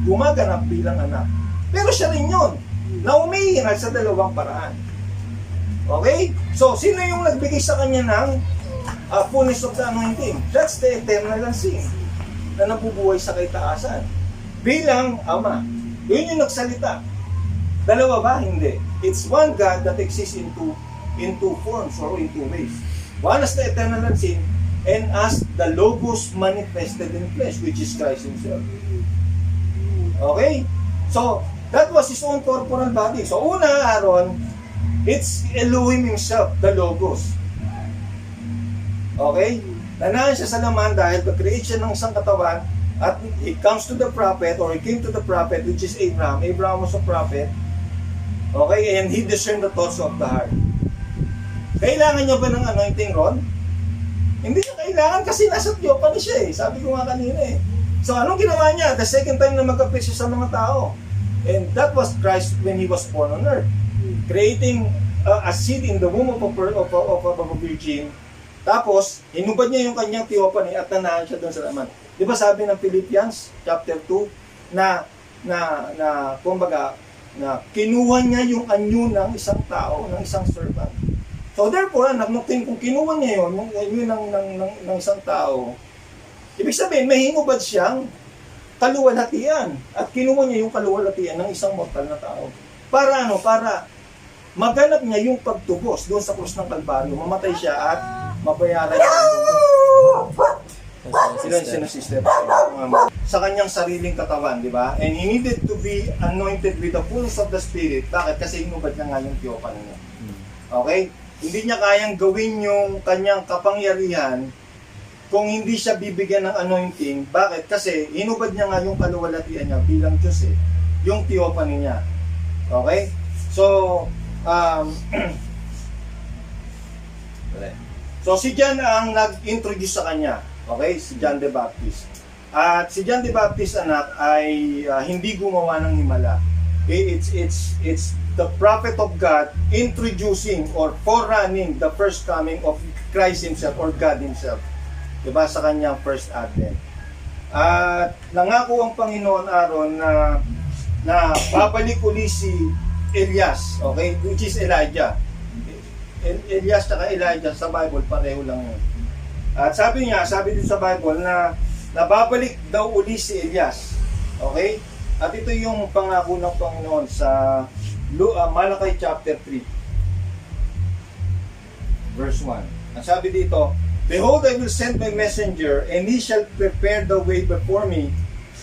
gumaganap bilang anak. Pero siya rin yun, na umiiral sa dalawang paraan. Okay? So, sino yung nagbigay sa kanya ng fullness of the anointing? That's the eternal unseen, na nabubuhay sa kaitaasan. Bilang Ama. Yun yung nagsalita. Dalawa ba? Hindi. It's one God that exists in two forms or in two ways. One as the eternal unseen, and as the Logos manifested in flesh, which is Christ Himself. Okay? So, that was His own corporal body. So, una, Aaron, it's Elohim Himself, the Logos. Okay? Nanaan siya sa laman dahil pag-create siya ng isang katawan, at He comes to the prophet, or He came to the prophet, which is Abraham. Abraham was a prophet. Okay? And he discerned the thoughts of the heart. Kailangan niya ba ng anointing, Ron? Hindi niya kailangan kasi nasa Theophany siya eh. Sabi ko nga kanina eh. So anong ginawa niya? The second time na mag-appear siya sa mga tao. And that was Christ when He was born on earth. Creating a seed in the womb of a virgin. Tapos, hinubad niya yung kanyang Theophany at nanaan siya doon sa laman. Di ba sabi ng Philippians chapter 2 na kumbaga, na kinuha niya yung anyo ng isang tao, ng isang servant. So therefore, kung kinuha niya yun, yung anyo ng isang tao, ibig sabihin, may hinubad siyang kaluwalhatian. At kinuha niya yung kaluwalhatian ng isang mortal na tao. Para ano? Para maganap niya yung pagtubos doon sa krus ng Kalbaryo. Mamatay siya at mabayaran niya sila sister sa kanyang sariling katawan, di ba? And He needed to be anointed with the fullness of the Spirit. Bakit? Kasi hinubad niya nga yung Theophany niya. Okay? Hindi niya kayang gawin yung kanyang kapangyarihan kung hindi siya bibigyan ng anointing. Bakit? Kasi hinubad niya nga yung kaluwalhatian niya bilang Diyos eh. Yung Theophany niya. Okay? So, si John ang nag-introduce sa kanya. Okay? Si John the Baptist. At si John the Baptist, anak, ay hindi gumawa ng himala. It's the prophet of God introducing or forerunning the first coming of Christ Himself or God Himself. Diba? Sa kanyang first advent. At nangako ang Panginoon, Aaron, na babalik uli si Elias, okay? Which is Elijah. Elias at Elijah sa Bible, pareho lang yun. At sabi dito sa Bible na babalik daw uli si Elias. Okay? At ito yung pangako ng Panginoon sa Malakay chapter 3 verse 1. Ang sabi dito, "Behold, I will send my messenger, and he shall prepare the way before me,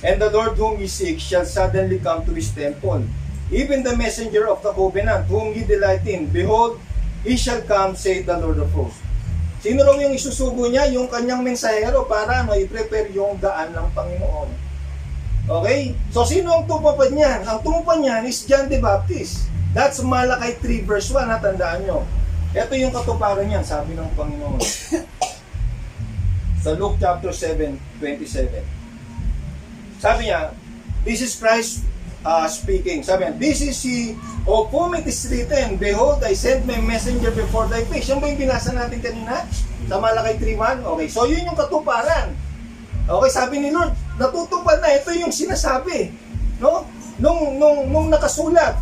and the Lord whom ye seek shall suddenly come to His temple. Even the messenger of the covenant, whom ye delight in, behold, he shall come, saith the Lord of hosts." Sino raw yung isusugo niya? Yung kanyang mensahero para i-prepare yung daan ng Panginoon. Okay? So, sino ang tumupad niyan? Ang tumupad niyan is John the Baptist. That's Malakay 3 verse 1, tandaan nyo. Ito yung katuparan niyan, sabi ng Panginoon. Sa Luke chapter 7:27. Sabi niya, this is Christ speaking. Sabi niya, this is He of whom it is written, behold, I send my messenger before thy face. Yan ba yung binasa natin kanina? Sa Malakay 3:1? Okay, so yun yung katuparan. Okay, sabi ni Lord, natutupad na. Ito yung sinasabi. No? Nung nakasulat.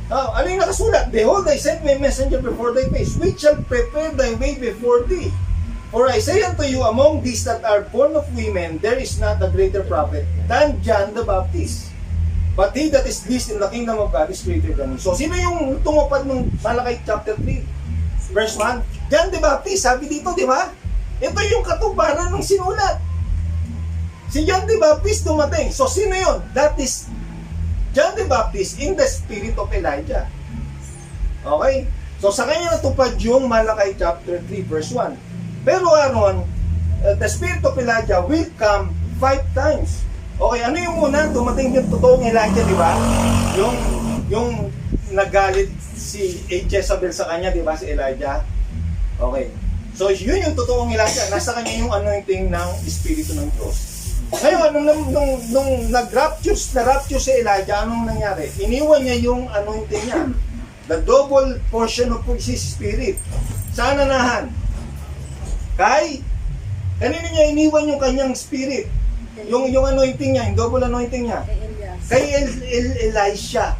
Ano yung nakasulat? Behold, I send my messenger before thy face, which shall prepare thy way before thee. For I say unto you, among these that are born of women, there is not a greater prophet than John the Baptist. But he that is least in the kingdom of God is greater than he. So, sino yung tumupad ng Malakay chapter 3, verse 1? John the Baptist, sabi dito, di ba? Ito yung katuparan ng sinulat. Si John the Baptist dumating. So, sino yun? That is John the Baptist in the spirit of Elijah. Okay? So, sa kanya natupad yung Malakay chapter 3, verse 1. Pero, Aaron, the spirit of Elijah will come 5 times. Okay, ano yung una? Dumating yung totoong Elijah, di ba? Yung nagalit si Jezebel sa kanya, di ba? Si Elijah. Okay. So, yun yung totoong Elijah. Nasa kanya yung anointing ng Espiritu ng Diyos. Ngayon, nung na-rapture si Elijah, anong nangyari? Iniwan niya yung anointing niya. The double portion of His Spirit. Saan nanahan? Kanino niya iniwan yung kanyang spirit? Yung anointing niya, yung double anointing niya. Kay Elisha.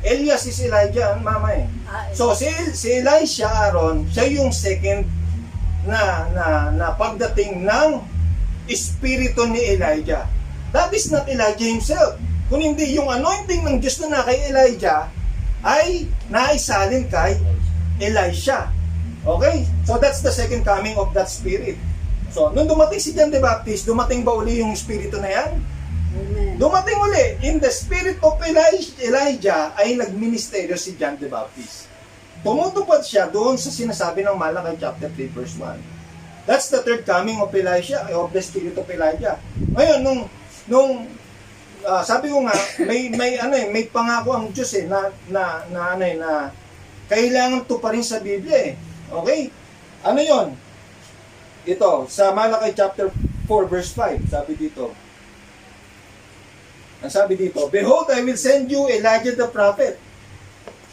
Elias is Elijah, mama eh. So si Elisha, Aaron, siya yung second na pagdating ng espiritu ni Elijah. That is not Elijah himself. Kung hindi, yung anointing ng Diyos na kay Elijah ay naisalin kay Elisha. Okay? So that's the second coming of that spirit. So, nung dumating si John the Baptist, dumating ba uli yung espiritu na yan? Amen. Dumating uli. In the spirit of Elijah ay nagministeryo si John the Baptist. Tumutupad siya doon sa sinasabi ng Malakay chapter 3 verse 1. That's the third coming of Elijah, of the spirit of Elijah. Ngayon, sabi ko nga, may pangako ang Diyos na kailangan to pa rin sa Biblia eh. Okay? Ano yon? Ito, sa Malakay chapter 4 verse 5, sabi dito. Ang sabi dito, Behold, I will send you Elijah the prophet.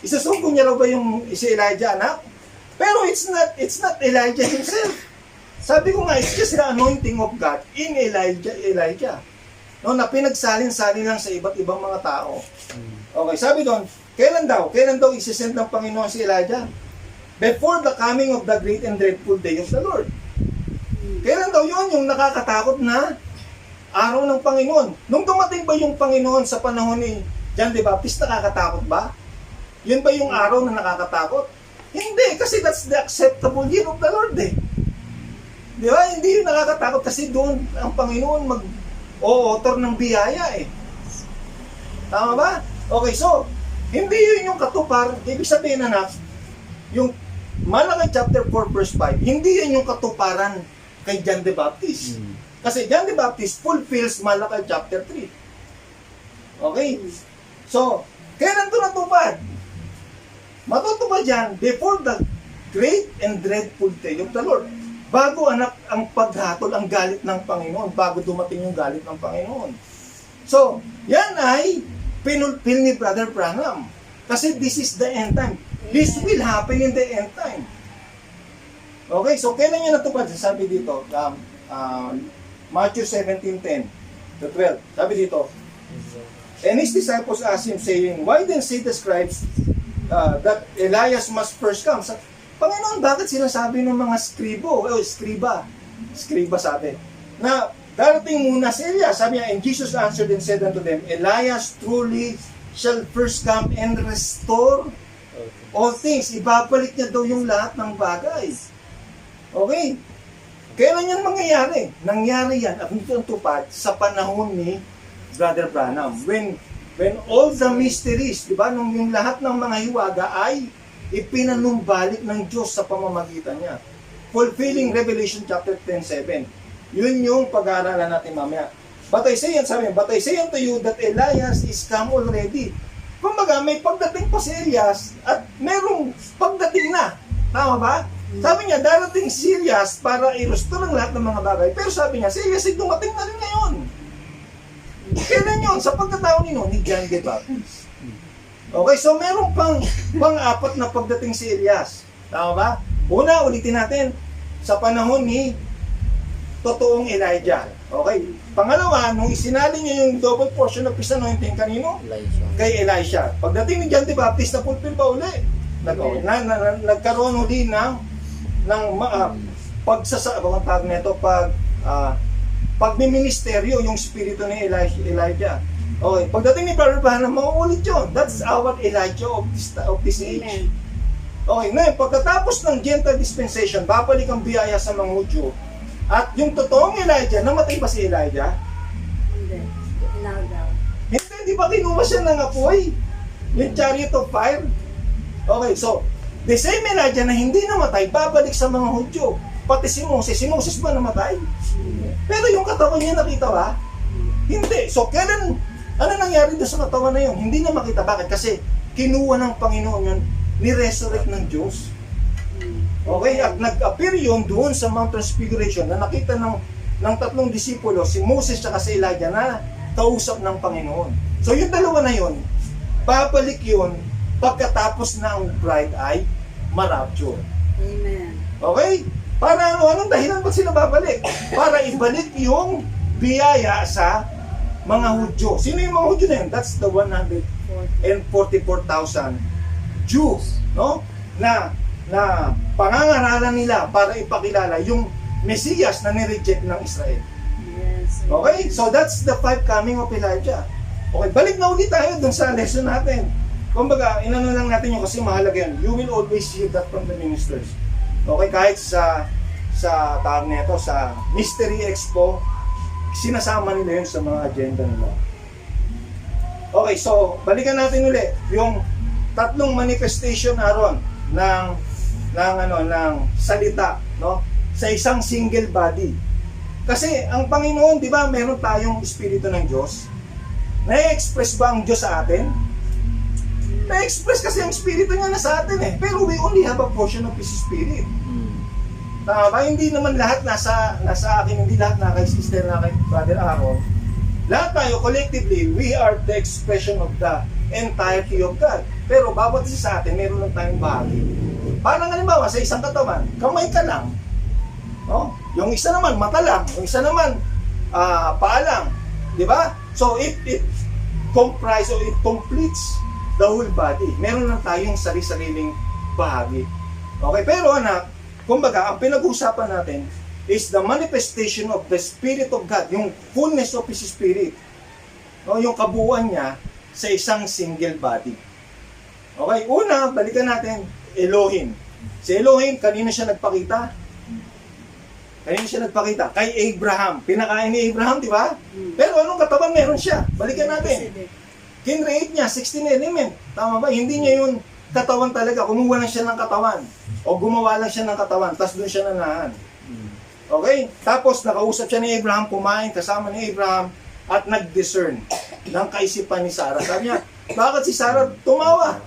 Isasugo niya raw ba yung si Elijah, anak? Pero it's not Elijah himself. Sabi ko nga, it's just the anointing of God in Elijah. No, na pinagsalin-salin lang sa iba't ibang mga tao. Okay, sabi doon, kailan daw isisend ng Panginoon si Elijah? Before the coming of the great and dreadful day of the Lord. Kailan daw yun yung nakakatakot na araw ng Panginoon? Nung dumating ba yung Panginoon sa panahon ni John the Baptist, nakakatakot ba? Yun ba yung araw na nakakatakot? Hindi, kasi that's the acceptable year of the Lord eh. Di ba? Hindi yung nakakatakot kasi doon ang Panginoon mag-o-author ng biyaya eh. Tama ba? Okay, so, hindi yun yung katupar. Ibig sabihin na yung Malakay chapter 4 verse 5, hindi yun yung katuparan kay John the Baptist. Kasi John the Baptist fulfills Malakay chapter 3. Okay? So, kailan ito natupad? Matutupad yan before the great and dreadful day of the Lord. Bago ang paghatol, ang galit ng Panginoon, bago dumating yung galit ng Panginoon. So, yan ay pinulpil ni Brother Branham. Kasi this is the end time. This will happen in the end time. Okay, so kailan niya natupad? Sabi dito, Matthew 17:10 to 12. Sabi dito, And his disciples asked him, saying, Why then say the scribes that Elias must first come? Panginoon, bakit sinasabi ng mga skriba sabi, na darating muna si Elias? Sabi niya, and Jesus answered and said unto them, Elias truly shall first come and restore all things. Ibabalik niya daw yung lahat ng bagay. Okay? Kailan yan mangyayari? Nangyari yan at ito ang tupad sa panahon ni Brother Branham. When all the mysteries, di ba, nung yung lahat ng mga hiwaga ay ipinanumbalik ng Diyos sa pamamagitan niya. Fulfilling Revelation chapter 10:7. Yun yung pag-aaralan natin mamaya. But I say unto you that Elias is come already. Kumbaga, may pagdating pa si Elias at merong pagdating na. Tama ba? Sabi niya, darating si Elias para i-restore ang lahat ng mga bagay. Pero sabi niya, si Elias ay dumating na rin ngayon. Kailan yun? Sa pagkatao ni John the Baptist. Okay, so meron pang-apat na pagdating si Elias. Tama ba? Una, ulitin natin, sa panahon ni totoong Elijah. Okay. Pangalawa, nung isinali niya yung double portion of his anointing kanino? Kay Elisha. Pagdating ni John the Baptist, na-fulfill pa uli. Nagkaroon uli ng pagmiministeryo yung spirito ni Elijah. Okay, pagdating ni Brother Branham, mauulit yun. That's our Elijah of this age. Okay, ngayon, pagkatapos ng Gentile dispensation, babalik ang biyaya sa mga Hudyo. At yung totoong Elijah, namatay ba si Elijah? Hindi. Hindi ba kinuha siya ng apoy? Yung chariot of fire? Okay, so, the same Elijah na hindi namatay, babalik sa mga Hudyo. Pati si Moses ba namatay? Pero yung katawan niya nakita ba? Hindi. So, ano nangyari doon sa katawan na yun? Hindi na makita. Bakit? Kasi kinuha ng Panginoon yun, ni-resurrect ng Diyos. Okay, at nag-appear yun doon sa Mount Transfiguration na nakita ng tatlong disipulo, si Moses at si Elijah na kausap ng Panginoon. So yung dalawa na yun, babalik yun pagkatapos na ang bride ay ma-rapture. Amen. Okay? Para anong dahilan ba't sila babalik? Para ibalik yung biyaya sa mga Hudyo. Sino yung mga Hudyo na yun? That's the 144,000 Jews, no? Na pangangaralan nila para ipakilala yung Mesiyas na nireject ng Israel. Yes. Okay? So that's the 5 coming of Elijah. Okay, balik na ulit tayo dun sa lesson natin. Kumbaga, inano lang natin yung kasi mahalaga yan. You will always hear that from the ministers. Okay, kahit sa tawag nito, sa Mystery Expo, sinasama nila yun sa mga agenda nila. Okay, so balikan natin ulit yung tatlong manifestation Aaron ng salita, no? Sa isang single body. Kasi ang Panginoon, 'di ba, meron tayong espiritu ng Diyos. Na-express ba ang Diyos sa atin? Na-express kasi ang espiritu niya na sa atin eh. Pero we only have a portion of His Spirit. Tama ba? Hindi naman lahat nasa akin, hindi lahat na kay sister, na kay brother Aaron. Lahat tayo, collectively, we are the expression of the entirety of God. Pero bawat isa sa atin, meron lang tayong bahagi. Parang halimbawa, sa isang katawan, kamay ka lang. No? Yung isa naman, mata lang. Yung isa naman, paa lang. Di ba? So, it comprises or it completes the whole body. Meron lang tayong sarili-sariling bahagi. Okay? Pero anak, kumbaga, ang pinag-uusapan natin is the manifestation of the Spirit of God, yung fullness of His Spirit, no, yung kabuuan niya sa isang single body. Okay, una, balikan natin, Elohim. Si Elohim, kanina siya nagpakita? Kanina siya nagpakita? Kay Abraham. Pinakain ni Abraham, di ba? Pero anong katawan meron siya? Balikan natin. Kinreate niya, 16 element. Tama ba? Hindi niya yun katawan talaga. Kumuha lang siya ng katawan. O gumawa lang siya ng katawan, tapos doon siya nanahan. Okay? Tapos nakausap siya ni Abraham, kumain kasama ni Abraham, at nag-discern ng kaisipan ni Sarah. Sabi niya, bakit si Sarah tumawa?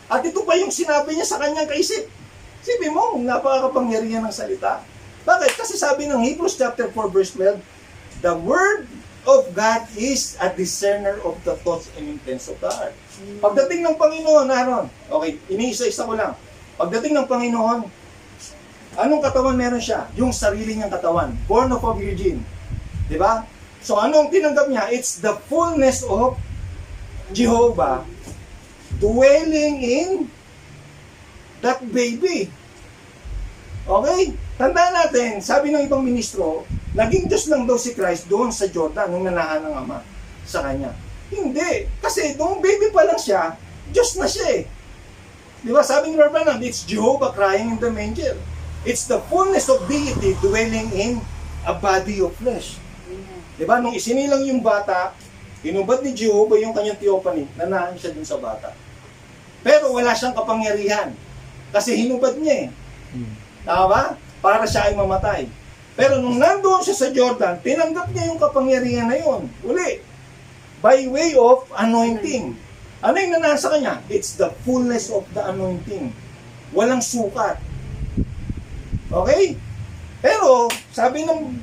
At ito pa yung sinabi niya sa kanyang kaisip. Sabi mo, napakakapangyarihan ng salita. Bakit? Kasi sabi ng Hebrews chapter 4 verse 12, the word of God is a discerner of the thoughts and intents of the heart. Pagdating ng Panginoon, Aaron, okay, iniisa-isa ko lang. Pagdating ng Panginoon, anong katawan meron siya? Yung sarili niyang katawan. Born of a virgin. Diba? So anong tinanggap niya? It's the fullness of Jehovah dwelling in that baby. Okay? Tandaan natin, sabi ng ibang ministro, naging Diyos lang daw si Christ doon sa Jordan nung nanahan ng Ama sa Kanya. Hindi. Kasi nung baby pa lang siya, Diyos na siya eh. Di ba? Sabi ni Lord Branham, it's Jehovah crying in the manger. It's the fullness of deity dwelling in a body of flesh. Di ba? Nung isinilang yung bata, inubad ni Jehovah yung kanyang theophany, nanahan siya dun sa bata. Pero wala siyang kapangyarihan. Kasi hinubad niya eh. Tama ba? Para siya ay mamatay. Pero nung nandoon siya sa Jordan, tinanggap niya yung kapangyarihan na yun. Uli. By way of anointing. Ano yung nanahan sa kanya? It's the fullness of the anointing. Walang sukat. Okay? Pero, sabi ng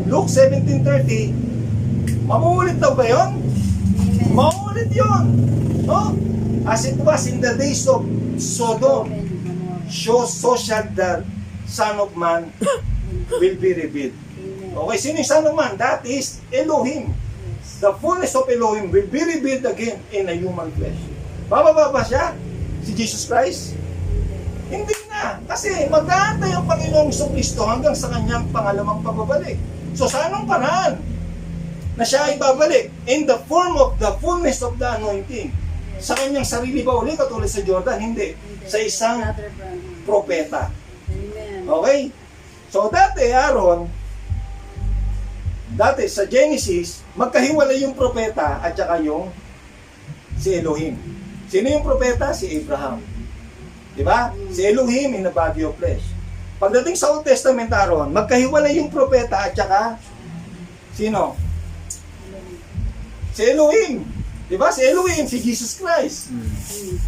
Luke 17:30, mamuulit daw ba yun? Mamuulit yun. No? As it was in the days of Sodom, so shall the Son of Man will be revealed. Okay, sino yung Son of Man? That is Elohim. The fullness of Elohim will be revealed again in a human flesh. Bababa ba siya? Si Jesus Christ? Hindi na. Kasi mag-aantay ang Panginoong Kristo hanggang sa kanyang pangalawang pagbabalik. So sa anong paraan na siya ay babalik? In the form of the fullness of the anointing. Sa kanyang sarili ba uli katulad sa Jordan? Hindi. Sa isang propeta. Okay? So dati, Aaron, dati sa Genesis, magkahiwalay yung propeta at saka yung si Elohim. Sino yung propeta? Si Abraham. Diba? Si Elohim in the body of flesh. Pagdating sa Old Testament, Aaron, magkahiwalay yung propeta at saka sino? Si Elohim. Diba? Si Elohim, si Jesus Christ.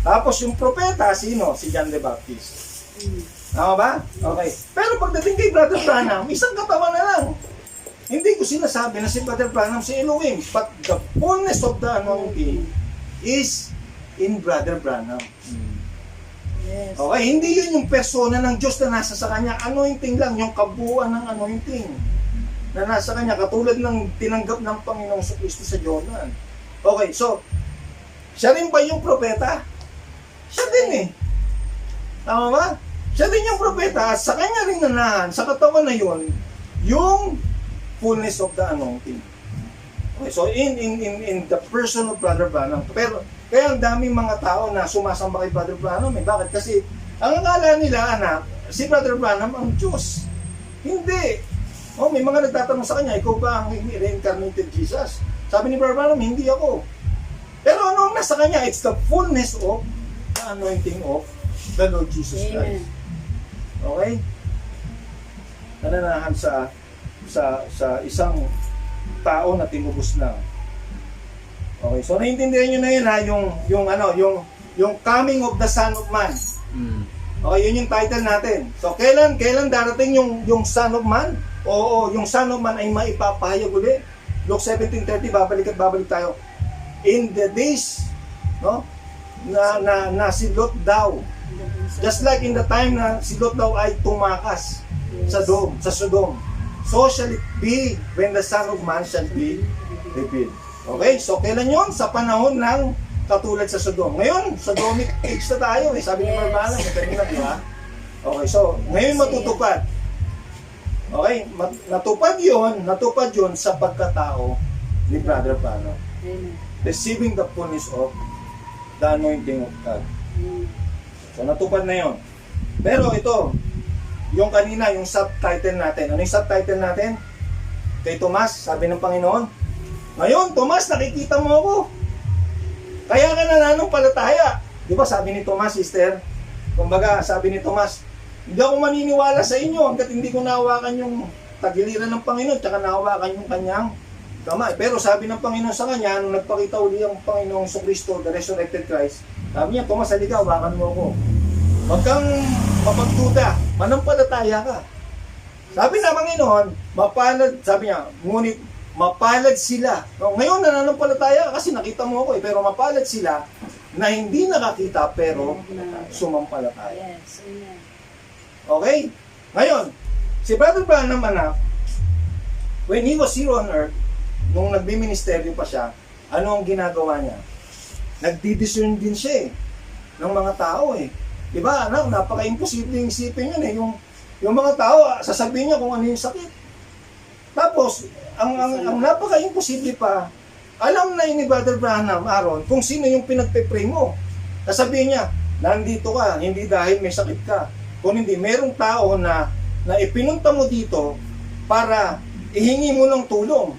Tapos yung propeta, sino? Si John the Baptist. Tama ba? Okay. Pero pagdating kay Brother Branham, isang katawan na lang. Hindi ko sinasabi na si Brother Branham si Elohim, but the fullness of the anointing is in Brother Branham. Yes. Okay, hindi yun yung persona ng Diyos na nasa sa kanya. Anointing lang, yung kabuuan ng anointing. na nasa kanya, katulad ng tinanggap ng Panginoong Kristo sa Jonah. Okay, so, siya rin ba yung propeta? Siya din eh. Tama ba? Siya din yung propeta at sa kanya rin nanahan, sa katawan na yun, yung fullness of the anointing. Okay, so in the person of Brother Branham, pero kaya ang daming mga tao na sumasamba kay Brother Branham, eh. Bakit? Kasi ang akala nila, anak, si Brother Branham ang Diyos. Hindi. Oh, may mga nagtatanong sa kanya, ikaw ba ang reincarnated Jesus? Sabi ni Brother Branham, hindi ako. Pero ano ang nasa kanya? It's the fullness of the anointing of the Lord Jesus Christ. Okay? Nananahan sa isang tao na tinubos lang. Okay, so naiintindihan niyo na yun ha, yung coming of the Son of Man. Okay, yun yung title natin. So kailan darating yung Son of Man? Oo, yung Son of Man ay maipapahayag uli. Luke 17:30, babalik tayo. In the days, no, na si Lot daw, just like in the time na si Lot daw ay tumakas sa Sodom. So shall it be when the Son of Man shall be revealed. Okay, so kailan yun? Sa panahon ng katulad sa Sodom. Ngayon, Sodomic age na tayo eh. Sabi ni Barbara, kanina, di ba? Okay, so ngayon matutupad. Okay, natupad yun sa pagkatao ni Brother Branham. Receiving the fullness of the anointing of God. So natupad na yun. Pero ito, yung kanina, yung subtitle natin. Ano yung subtitle natin? Kay Tomas, sabi ng Panginoon, ngayon, Tomas, nakikita mo ako. Kaya ka nananampalataya. Di ba sabi ni Tomas, sister? Kumbaga, sabi ni Tomas, hindi ako maniniwala sa inyo hanggat hindi ko nahawakan yung tagiliran ng Panginoon tsaka nahawakan yung kanyang kamay. Pero sabi ng Panginoon sa kanya, nung nagpakita uli ang Panginoong Kristo, the resurrected Christ, sabi niya, Tomas, halika, hawakan mo ako. Huwag kang mapagduda, manampalataya ka. Sabi ng Panginoon, mapalad, sabi niya, ngunit mapalad sila. Ngayon nananampalataya ka kasi nakita mo ako eh, pero mapalad sila na hindi nakakita pero sumampalataya. Yes, amen. Okay? Ngayon, si Brother Branham, anak, when he was here on earth, nung nagbiministeryo pa siya, ano ang ginagawa niya? Nagdi-discern din siya eh, ng mga tao eh. Diba, anak, napaka-imposible yung isipin yun eh. Yung mga tao, sasabihin niya kung ano yung sakit. Tapos, ang napaka-imposible pa, alam na ni Brother Branham, Aaron, kung sino yung pinagpe-pray mo. Sasabihin niya, nandito ka, hindi dahil may sakit ka. Kung hindi, merong tao na ipinunta mo dito para ihingi mo ng tulong.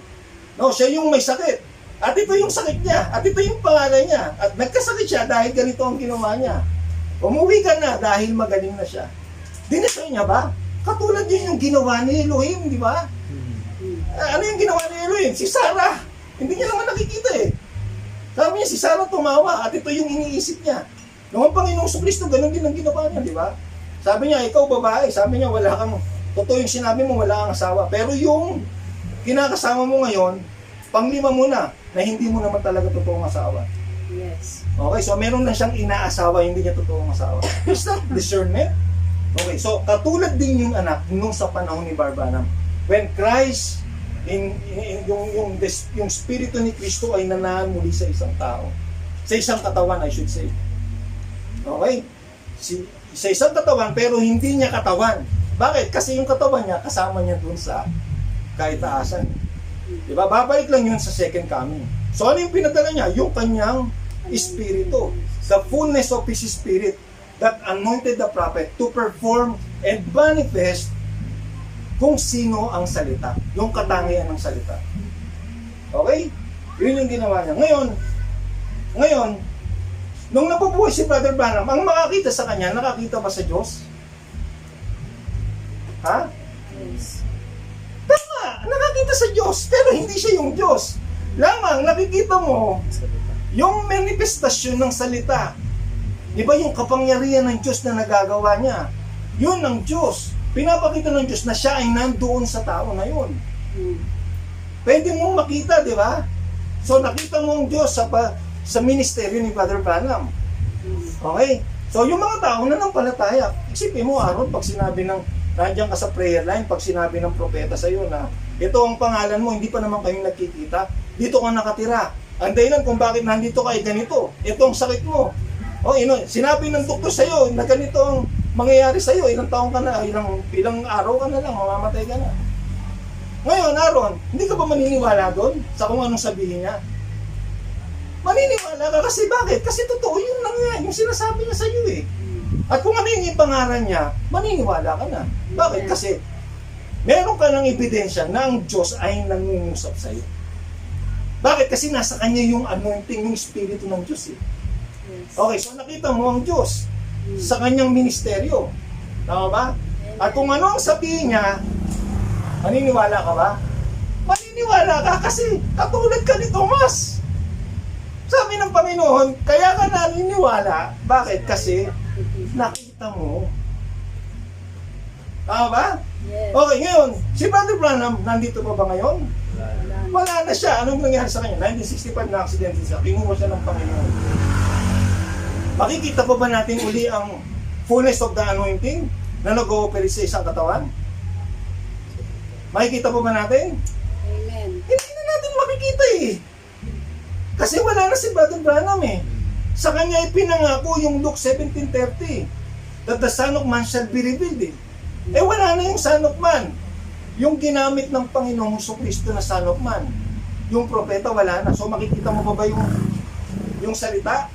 No, siya yung may sakit. At ito yung sakit niya. At ito yung pangalan niya. At nagkasakit siya dahil ganito ang ginawa niya. Umuwi ka na dahil magaling na siya. Dinasay niya ba? Katulad yun yung ginawa ni Elohim, di ba? Ano yung ginawa ni Elohim? Si Sarah. Hindi niya naman nakikita eh. Sabi niya, si Sarah tumawa at ito yung iniisip niya. Noong Panginoong Kristo, ganun din ang ginawa niya, di ba? Sabi niya, ikaw babae. Sabi niya, wala kang, totoo yung sinabi mo, wala kang asawa. Pero yung kinakasama mo ngayon, panglima mo na hindi mo naman talaga totoong asawa. Yes. Okay, so meron na siyang inaasawa, hindi niya totoong asawa. Is that discernment? Okay, so katulad din yung anak nung sa panahon ni Branham. When Christ, yung Espiritu ni Kristo ay nanahan muli sa isang tao. Sa isang katawan, I should say. Okay? Sa isang katawan, pero hindi niya katawan. Bakit? Kasi yung katawan niya, kasama niya dun sa kaitaasan. Diba? Babalik lang yun sa second coming. So ano yung pinadala niya? Yung kanyang Espiritu. The fullness of His Spirit that anointed the prophet to perform and manifest kung sino ang salita. Yung katangian ng salita. Okay? Yun yung ginawa niya. Ngayon, nung nabubuhay si Brother Branham, ang makakita sa kanya, nakakita ba sa Diyos? Ha? Yes. Tama! Nakakita sa Diyos, pero hindi siya yung Diyos. Lamang, nakikita mo yung manifestasyon ng salita. Di ba yung kapangyarihan ng Diyos na nagagawa niya? Yun ang Diyos. Pinapakita ng Diyos na siya ay nandoon sa tao na yun. Pwede mong makita, di ba? So nakita mo ang Diyos sa ministeryo ni Brother Branham. Okay? So yung mga tao na nampalataya, isipin mo, Aaron, pag sinabi ng nandiyan ka sa prayer line, pag sinabi ng propeta sa iyo na ito ang pangalan mo, hindi pa naman kayo nagkikita. Dito ka nakatira. Ang dahilan kung bakit nandito ka ay ganito. Ito ang sakit mo. O, sinabi ng doktor sa'yo na ganito ang mangyayari sa'yo. Ilang taon ka na, ilang araw ka na lang, mamamatay ka na. Ngayon, Aaron, hindi ka ba maniniwala doon sa kung anong sabihin niya? Maniniwala ka kasi bakit? Kasi totoo yung nangyayari, yung sinasabi niya sa'yo eh. At kung ano yung ipangaran niya, maniniwala ka na. Bakit? Kasi meron ka ng ebidensya na ang Diyos ay nangungusap sa'yo. Bakit? Kasi nasa kanya yung anointing, yung spirito ng Diyos eh. Okay, so nakita mo ang Diyos sa kanyang ministeryo. Tama ba? At kung ano ang sabihin niya, maniniwala ka ba? Maniniwala ka kasi katulad ka ni Tomas. Sabi ng Panginoon, kaya ka naniniwala. Bakit? Kasi nakita mo. Tama ba? Yes. Okay, ngayon, si Brother Branham, nandito pa ba ngayon? Wala na siya. Anong nangyari sa kanya? 1965 na aksidente siya. Kinuha siya ng Panginoon. Makikita pa ba natin uli ang fullness of the anointing na nag-ooperate sa isang katawan? Makikita pa ba natin? Amen. Hindi na natin makikita eh. Kasi wala na si Brother Branham eh. Sa kanya ipinangako yung Luke 17:30 that the Son of Man shall be revealed eh. Eh wala na yung Son of Man. Yung ginamit ng Panginoong Jesucristo na Son of Man. Yung propeta wala na. So makikita mo pa ba yung salita?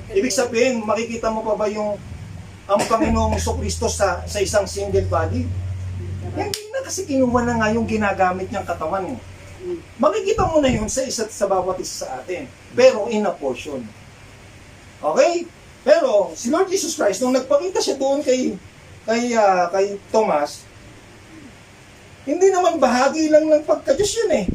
Ibig sabihin, makikita mo pa ba ang Panginoong Jesucristo sa isang single body? Hindi na kasi kinuha na nga yung ginagamit niyang katawan eh. Makikita mo na yun sa isa't sa bawat isa sa atin. Pero in a portion. Okay? Pero si Lord Jesus Christ, nung nagpakita siya doon kay Thomas, hindi naman bahagi lang ng pagka-Diyos yun eh.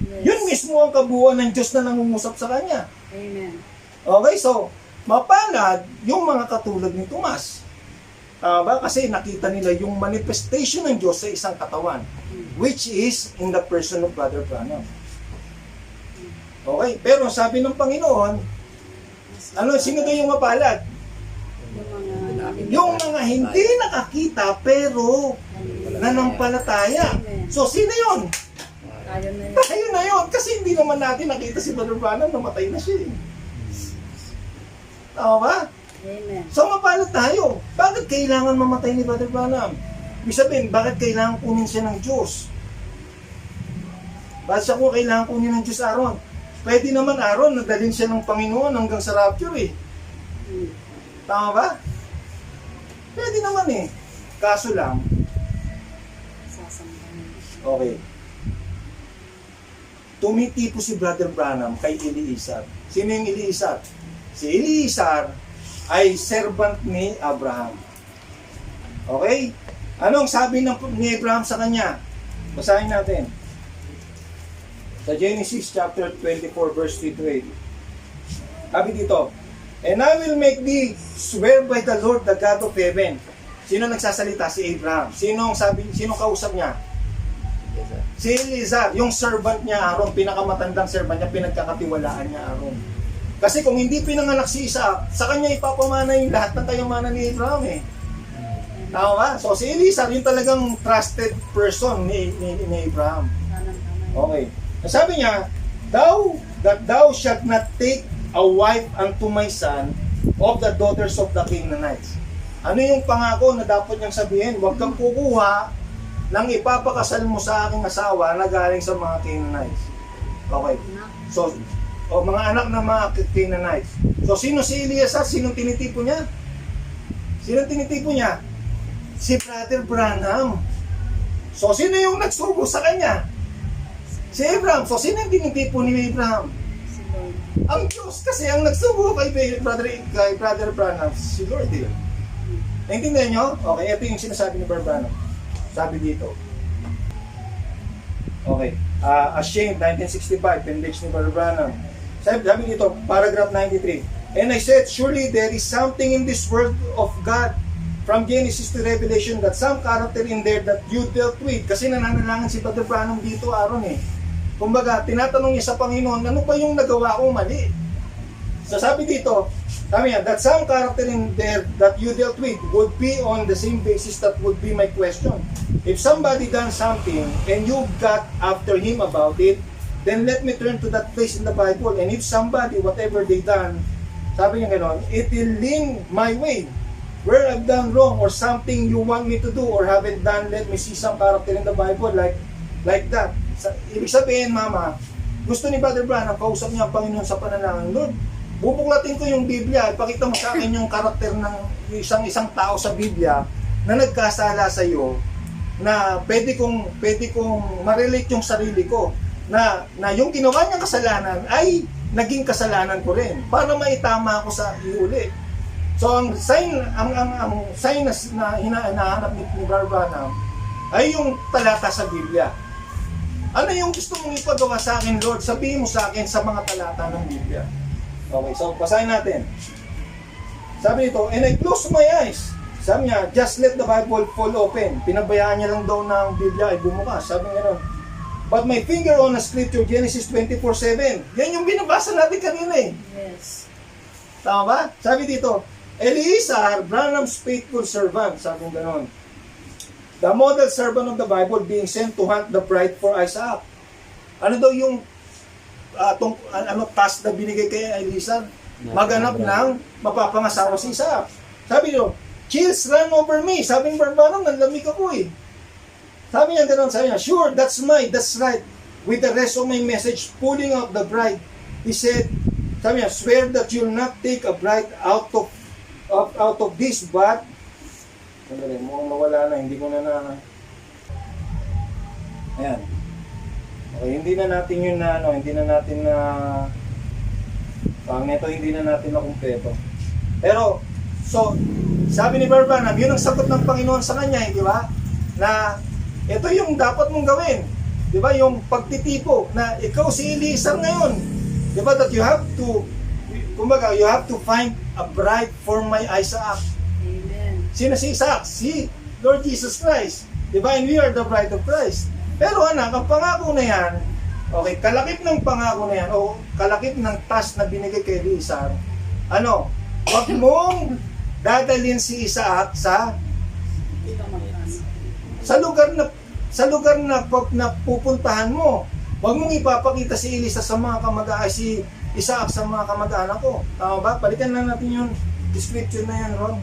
Yes. Yun mismo ang kabuuan ng Diyos na nangungusap sa Kanya. Amen. Okay, so, mapalad yung mga katulad ni Tomas. Ba? Kasi nakita nila yung manifestation ng Diyos sa isang katawan, which is in the person of Brother Branham. Okay, pero sabi ng Panginoon, sino daw yung mapalad? Yung mga hindi nakakita pero nanampalataya. So, sino yun? Tayo na yun. Tayo na yun. Kasi hindi naman natin nakita si Brother Branham, namatay na siya. Tama ba? Amen. So, mapalad tayo. Bakit kailangan mamatay ni Brother Branham? Ibig sabihin, bakit kailangan kunin siya ng Diyos? Bakit siya kailangan kunin ng Diyos, Aaron? Pwede naman, Aaron, nadalhin siya ng Panginoon hanggang sa rapture eh. Tama ba? Pwede naman eh. Kaso lang, Sasambahin. okay. Tumitipo si Brother Branham kay Eliezer. Sino yung Eliezer? Si Eliezer ay servant ni Abraham. Okay? Anong sabi ni Abraham sa kanya? Basahin natin. Sa Genesis chapter 24 verse 3 to 8. Sabi dito, and I will make thee swear by the Lord, the God of heaven. Sino nagsasalita? Si Abraham. Sino kausap niya? Si Eliezer, yung servant niya, Aaron, pinakamatandang servant niya, pinagkakatiwalaan niya, Aaron. Kasi kung hindi pinanganak si Isaac, sa kanya ipapamana yung lahat ng kayamanan ni Abraham eh. Tama ba? So si Eliezer, yung talagang trusted person ni Abraham. Okay. Sabi niya, thou shalt not take a wife unto my son of the daughters of the Canaanites. Ano yung pangako na dapat niyang sabihin? Huwag kang kukuha ng ipapakasal mo sa aking asawa na galing sa mga Canaanites. Okay. So, mga anak ng mga Canaanites. So, sino si Eliezer? Sinong tinitipo niya? Sinong tinitipo niya? Si Brother Branham. So, sino yung nagsugo sa kanya? Si Abraham. So, sino yung tinitipo ni Abraham? Si Lord. Ang Diyos kasi ang nagsugo kay Brother Branham, si Lord eh. Naintindihan nyo? Okay, ito yung sinasabi ni Brother Branham. Sabi dito. Okay. Ashamed, 1965, pendage ni Brother Branham. Sabi dito, paragraph 93. And I said, surely there is something in this word of God from Genesis to Revelation that some character in there that you dealt with. Kasi nananalangin si Brother Branham dito, Aaron eh. Kumbaga, tinatanong niya sa Panginoon, ano pa yung nagawa kong mali? So sabi dito, sabi niya, that some character in there that you dealt with would be on the same basis. That would be my question. If somebody done something and you got after him about it, then let me turn to that place in the Bible. And if somebody, whatever they done, sabi niya gano'n, it will lean my way. Where I've done wrong or something you want me to do or haven't done, let me see some character in the Bible like that. Ibig sabihin, Mama, gusto ni Brother Branham, kausap niya ang Panginoon sa panalangin. Lord, bubuklatin ko yung Biblia, ipakita mo sa akin yung karakter ng isang tao sa Biblia na nagkasala sa iyo, na pwede kong ma-relate yung sarili ko, na yung ginawa niyang kasalanan ay naging kasalanan ko rin, para maitama ako sa iuli. So ang sign na hinahanap ni Brother Branham ay yung talata sa Biblia. Ano yung gusto mong ipagawa sa akin, Lord? Sabihin mo sa akin sa mga talata ng Biblia. Okay, so basahin natin. Sabi nito, and I close my eyes. Sabi niya, just let the Bible fall open. Pinabayaan niya lang daw ng Biblia ay bumukas. Sabi niya nun, but my finger on the scripture, Genesis 24:7. Yan yung binabasa natin kanina eh. Yes. Tama ba? Sabi dito, Eleazar, Branham's faithful servant. Sabi niya gano'n. The model servant of the Bible being sent to hunt the bride for Isaac. Ano daw yung task na binigay kay Eleazar? Maghanap ng mapapangasawa si Isaac. Sabi niyo, chills run over me. Sabi ng Branham, nanlamig ako eh. Sabi niya gano'n, sabi niya, sure, that's right. With the rest of my message, pulling out the bride. He said, sabi niya, swear that you'll not take a bride out of this, but sandali, mukhang nawala na, hindi ko na ayan. Okay, hindi na natin hindi na natin na kumpleto. Pero, so, sabi ni Brother Branham, yun ang sagot ng Panginoon sa kanya, di ba? Na, ito yung dapat mong gawin. Di ba? Yung pagtitipo, na ikaw si Eleazar ngayon. Di ba? That you have to, kumbaga, you have to find a bride for my Isaac. Amen. Sino si Isaac? Si Lord Jesus Christ. Diba? And we are the bride of Christ. Pero anak, ang pangako na yan, okay, kalakip ng pangako na yan, o kalakip ng task na binigay kay Eleazar, wag mong dadalhin si Isaac sa lugar na pupuntahan mo. Wag mong ipapakita si Elisa sa mga si Isaac sa mga kamag-anak ko. Tama ba? Balikan lang natin yung description na yan, Ron.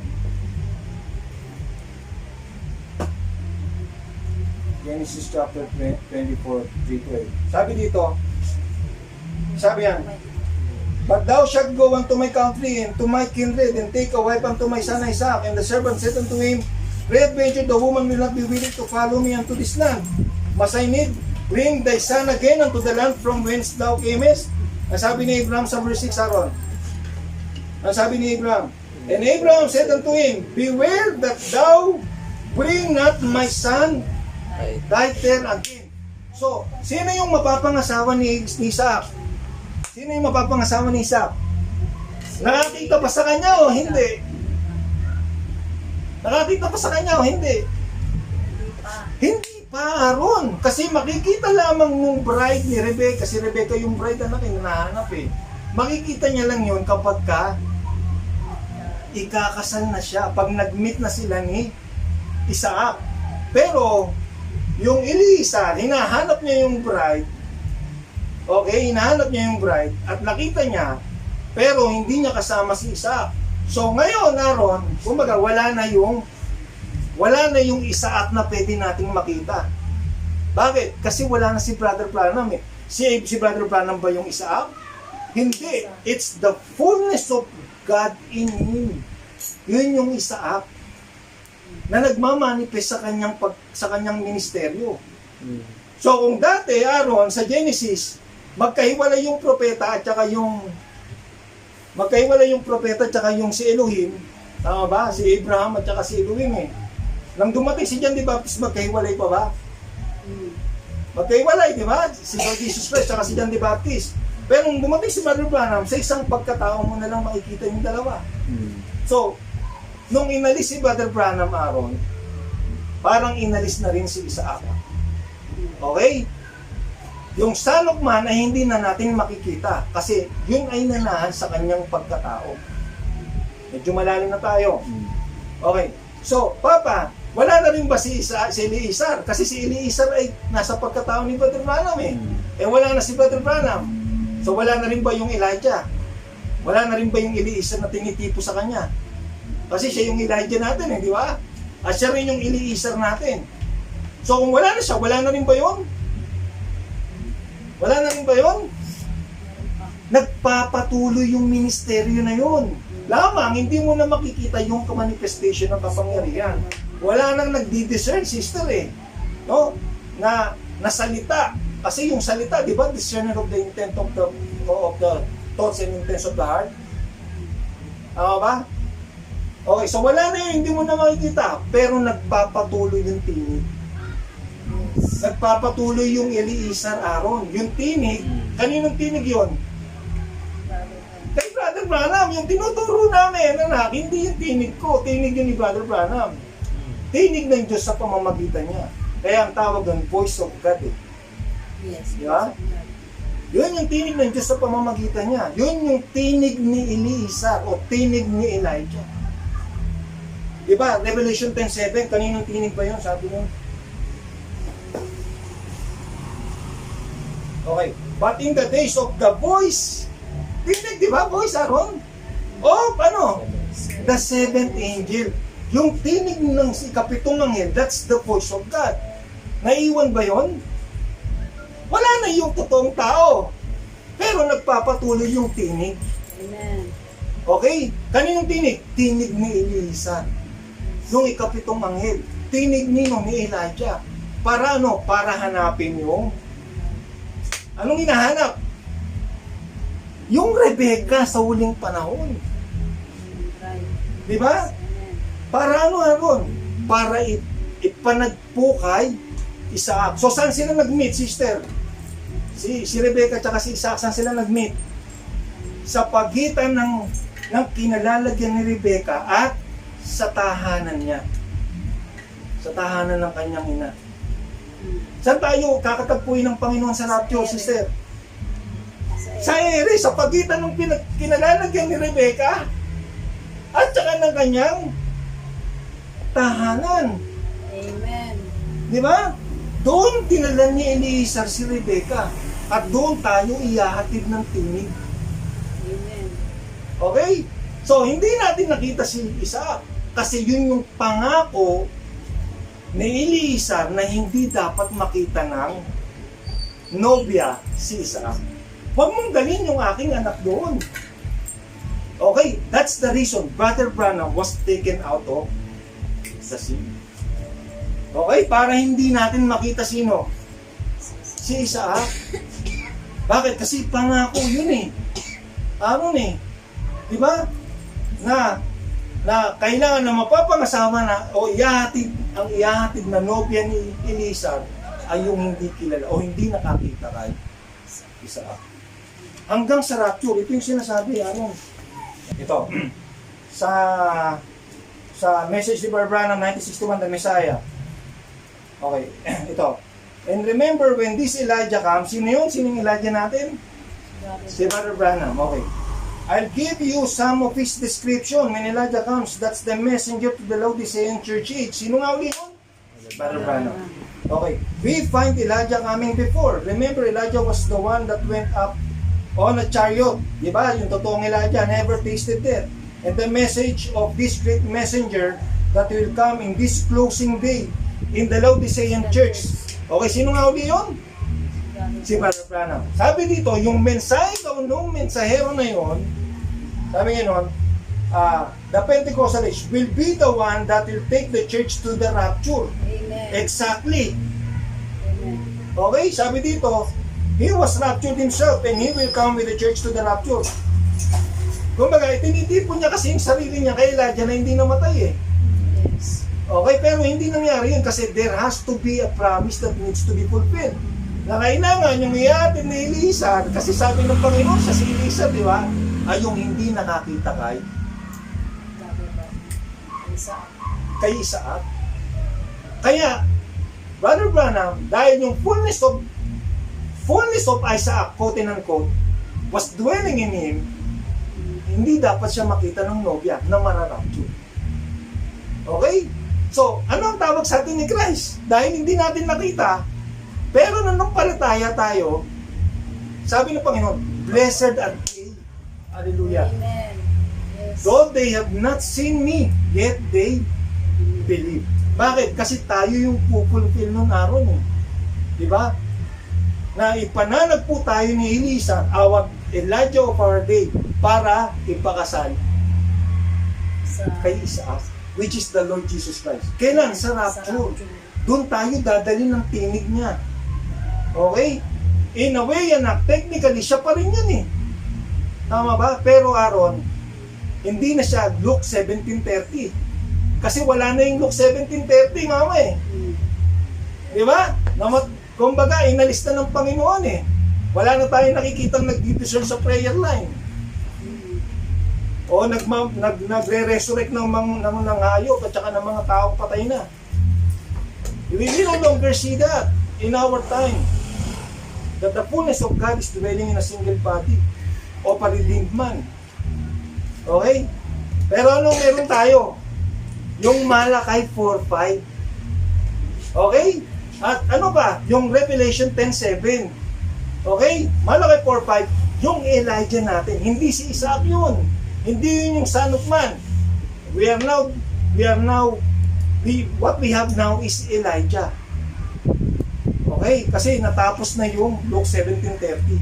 Genesis chapter 24, 3-12. Sabi dito, sabi yan, but thou shalt go unto my country and to my kindred and take a wife unto my son Isaac. And the servant said unto him, peradventure the woman will not be willing to follow me unto this land. Must I need bring thy son again unto the land from whence thou camest? Ang sabi ni Abraham sa verse 6, Aaron. Ang sabi ni Abraham, and Abraham said unto him, beware that thou bring not my son thither again. So, sino yung mapapangasawa ni Isaac? Sino yung mapapangasawa ni Isaac? Nakakita pa sa kanya o hindi? Nakakita pa sa kanya o hindi? Hindi pa, Aaron. Kasi makikita lamang ng bride ni Rebecca. Si Rebecca yung bride na hinahanap eh. Makikita niya lang yun kapag ikakasal na siya. Pag nag-meet na sila ni Isaac. Pero, yung Eleazar, hinahanap niya yung bride. Okay, hinahanap niya yung bride at nakita niya, pero hindi niya kasama si Isaac. So ngayon, Aaron, kumbaga wala na yung Isaac na pwede nating makita. Bakit? Kasi wala na si Brother Branham eh. Si Brother Branham ba yung Isaac? Hindi. It's the fullness of God in him. Yun yung Isaac na nagmamanifest sa kanyang ministeryo. So kung dati, Aaron, sa Genesis, magkahiwalay yung propeta at saka yung si Elohim, tama ba? Si Abraham at saka si Elohim eh. Nang dumating si John the Baptist, magkahiwalay pa ba? Magkahiwalay, di ba? Si Lord Jesus Christ at saka si John the Baptist. Pero nung dumating si Brother Branham, sa isang pagkatao mo na lang makikita yung dalawa. So, nung inalis si Brother Branham, Aaron, parang inalis na rin si Isaac. Okay? Yung Son of Man ay hindi na natin makikita kasi yun ay nanahan sa kanyang pagkatao. Medyo malalim na tayo. Okay. So, Papa, wala na rin ba si Eliezer? Kasi si Eliezer ay nasa pagkatao ni Brother Branham eh. Eh wala na si Brother Branham. So wala na rin ba yung Elijah? Wala na rin ba yung Eliezer na tinitipo sa kanya? Kasi siya yung Elijah natin eh, di ba? At siya rin yung Eliezer natin. So kung wala na siya, wala na rin ba yun? Wala na rin ba yun? Nagpapatuloy yung ministeryo na yun. Lamang, hindi mo na makikita yung manifestation ng kapangyarihan. Wala nang nagdi-discern, sister eh. No? Na salita. Kasi yung salita, di ba? Discerner of the intent of the thoughts and intents of the heart. Tama ba? Okay, so wala na yun, hindi mo na makikita. Pero nagpapatuloy yung tinig. Nagpapatuloy yung Eliezer Aaron. Yung tinig, kaninong tinig yun? Kay Brother Branham, yung tinuturo namin, anak, hindi yung tinig ko, tinig yun ni Brother Branham. Tinig ng Diyos sa pamamagitan niya. Kaya ang tawag ng voice of God eh. Yes. Di ba? Yun yung tinig ng Diyos sa pamamagitan niya. Yun yung tinig ni Eliezer o tinig ni Elijah. Di ba? Revelation 10:7, kaninong tinig ba yun? Sabi nyo. Okay. But in the days of the voice, tinig, di ba? Voice, Aaron? O, ano? The seventh angel. Yung tinig ng ikapitong anghel, that's the voice of God. Naiwan ba yon? Wala na yung totoong tao. Pero nagpapatuloy yung tinig. Amen. Okay? Kaninong tinig? Tinig ni Eliezer. Yung ikapitong anghel. Tinig ni Elijah. Para ano? Para hanapin yung anong hinahanap? Yung Rebecca sa huling panahon. Right. Di ba? Amen. Para ano Aaron? Para ipanagpukay Isaac. So saan sila nag-meet, sister? Si Rebecca at si Isaac, saan sila nag-meet? Sa pagitan ng kinalalagyan ni Rebecca at sa tahanan niya. Sa tahanan ng kanyang ina. Saan tayo kakatagpuin ng Panginoon sa rapture, sister? Sa ere, sa pagitan ng kinalalagyan ni Rebecca at saka ng kanyang tahanan. Amen. Di ba? Doon dinala ni Eliezer si Rebecca at doon tayo ihahatid ng tinig. Amen. Okay? So, hindi natin nakita si Isaac kasi yun yung pangako ni Eliezer na hindi dapat makita ng nobya si Isaac. Huwag mong dalhin yung aking anak doon. Okay, that's the reason Brother Branham was taken out of the sea. Okay, para hindi natin makita sino? Si Isaac. Bakit? Kasi pangako yun eh. Aaron eh. Di ba? Na kailangan na mapapangasawa na o ang ihahatid na nobya ni Eliezer ay yung hindi kilala o hindi nakakita kay Isaac. Hanggang sa rapture, ito yung sinasabi, Aaron. Ito, sa message ni Brother Branham 1961, The Messiah. Okay, ito. And remember when this Elijah comes, sino yun? Sinong Elijah natin? Si Brother Branham, okay. I'll give you some of his description when Elijah comes. That's the messenger to the Laodicean church age. Sino nga uli yun? Brother Branham. Okay, we find Elijah coming before. Remember, Elijah was the one that went up on a chariot. Diba? Yung totoong Elijah never tasted death. And the message of this great messenger that will come in this closing day in the Laodicean church. Okay, sino nga uli yun? Si Brother Branham. Sabi dito, yung mensahe daw nung mensahero na yun, sabi nga nun, the Pentecostal age will be the one that will take the church to the rapture. Amen. Exactly. Amen. Okay, sabi dito, he was raptured himself and he will come with the church to the rapture. Kumbaga, tinitipon niya kasi yung sarili niya kay Elijah na hindi namatay eh. Yes. Okay, pero hindi nangyari yun kasi there has to be a promise that needs to be fulfilled. Na kailangan yung ihatid ni Eliezer, kasi sabi ng Panginoon siya si Eliezer, di ba? Ay yung hindi nakakita kay Isaac. Kaya, Brother Branham, dahil yung fullness of fullness of Isaac, quote and unquote, was dwelling in him, hindi dapat siya makita ng nobya na mararapture. Okay? So, ano ang tawag sa atin ni Christ? Dahil hindi natin nakita, pero nanampalataya tayo, sabi ng Panginoon, blessed are they. Hallelujah. Amen. Yes. Though they have not seen me, yet they believe. Bakit? Kasi tayo yung pupulfill nun araw eh. Di ba? Na ipananag po tayo ni Elisa, our Elijah of our day, para ipakasal Sa kay Isaac, which is the Lord Jesus Christ. Kailan? Sa rapture. Doon tayo dadali ng tinig niya. Okay? In a way, anak, technically, siya pa rin yan eh. Tama ba? Pero Aaron, hindi na siya Luke 17:30. Kasi wala na yung Luke 17:30, mama eh. Di ba? Kumbaga, inalis na ng Panginoon eh. Wala na tayong nakikitang nag-division sa prayer line. O nagre-resurrect ng hayop at saka ng mga taong patay na. We no longer see that in our time. That the fullness of God is dwelling in a single body of a redeemed man. Okay? Pero anong meron tayo? Yung Malakay 4:5. Okay? At ano pa? Yung Revelation 10:7. Okay? Malakay 4:5. Yung Elijah natin. Hindi si Isaac yun. Hindi yun yung son of man. What we have now is Elijah. Okay? Kasi natapos na yung Luke 17:30.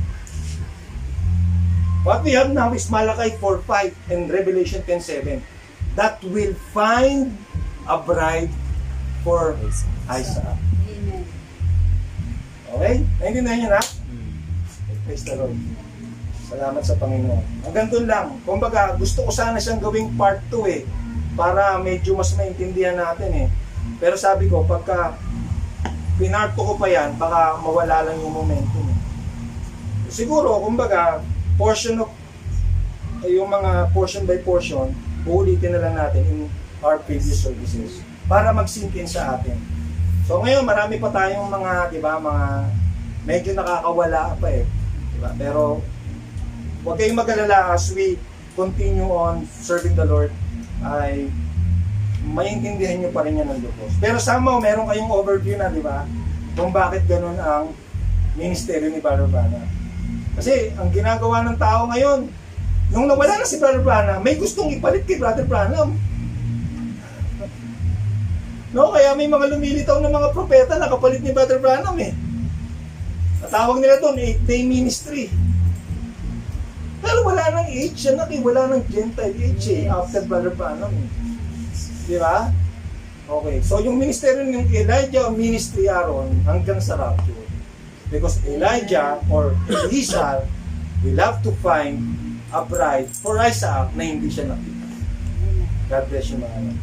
What we have now is Malakay 4:5 and Revelation 10:7 that will find a bride for Isaac. Amen. Okay? Naintindihan niyo na? Praise the Lord. Salamat sa Panginoon. Hanggang doon lang. Kumbaga, gusto ko sana siyang gawing part 2 eh. Para medyo mas maintindihan natin eh. Pero sabi ko, pagka pinarto ko pa yan, baka mawala lang yung momentum eh. Siguro, kumbaga, yung mga portion by portion, uulitin na lang natin in our previous services para mag-sink in sa atin. So ngayon, marami pa tayong mga, di ba, mga medyo nakakawala pa eh. Di ba? Pero huwag kayong mag-alala as we continue on serving the Lord, ay maintindihan nyo pa rin yan ng lubos. Pero somehow, meron kayong overview na, di ba, kung bakit ganun ang ministeryo ni Brother Branham. Kasi ang ginagawa ng tao ngayon, nung nawala na si Brother Branham, may gustong ipalit kay Brother Branham. No, kaya may mga lumilitaw ng mga propeta na kapalit ni Brother Branham eh. Natawag nila doon, 8-day ministry. Pero wala nang age, wala nang Gentile age eh, after Brother Branham eh. Di ba? Okay, so yung ministeryo ng Elijah o ministry Aaron hanggang sa rapture. Because Elijah or Elisa will have to find a bride for Isaac na hindi siya nakita. God bless you mga anak.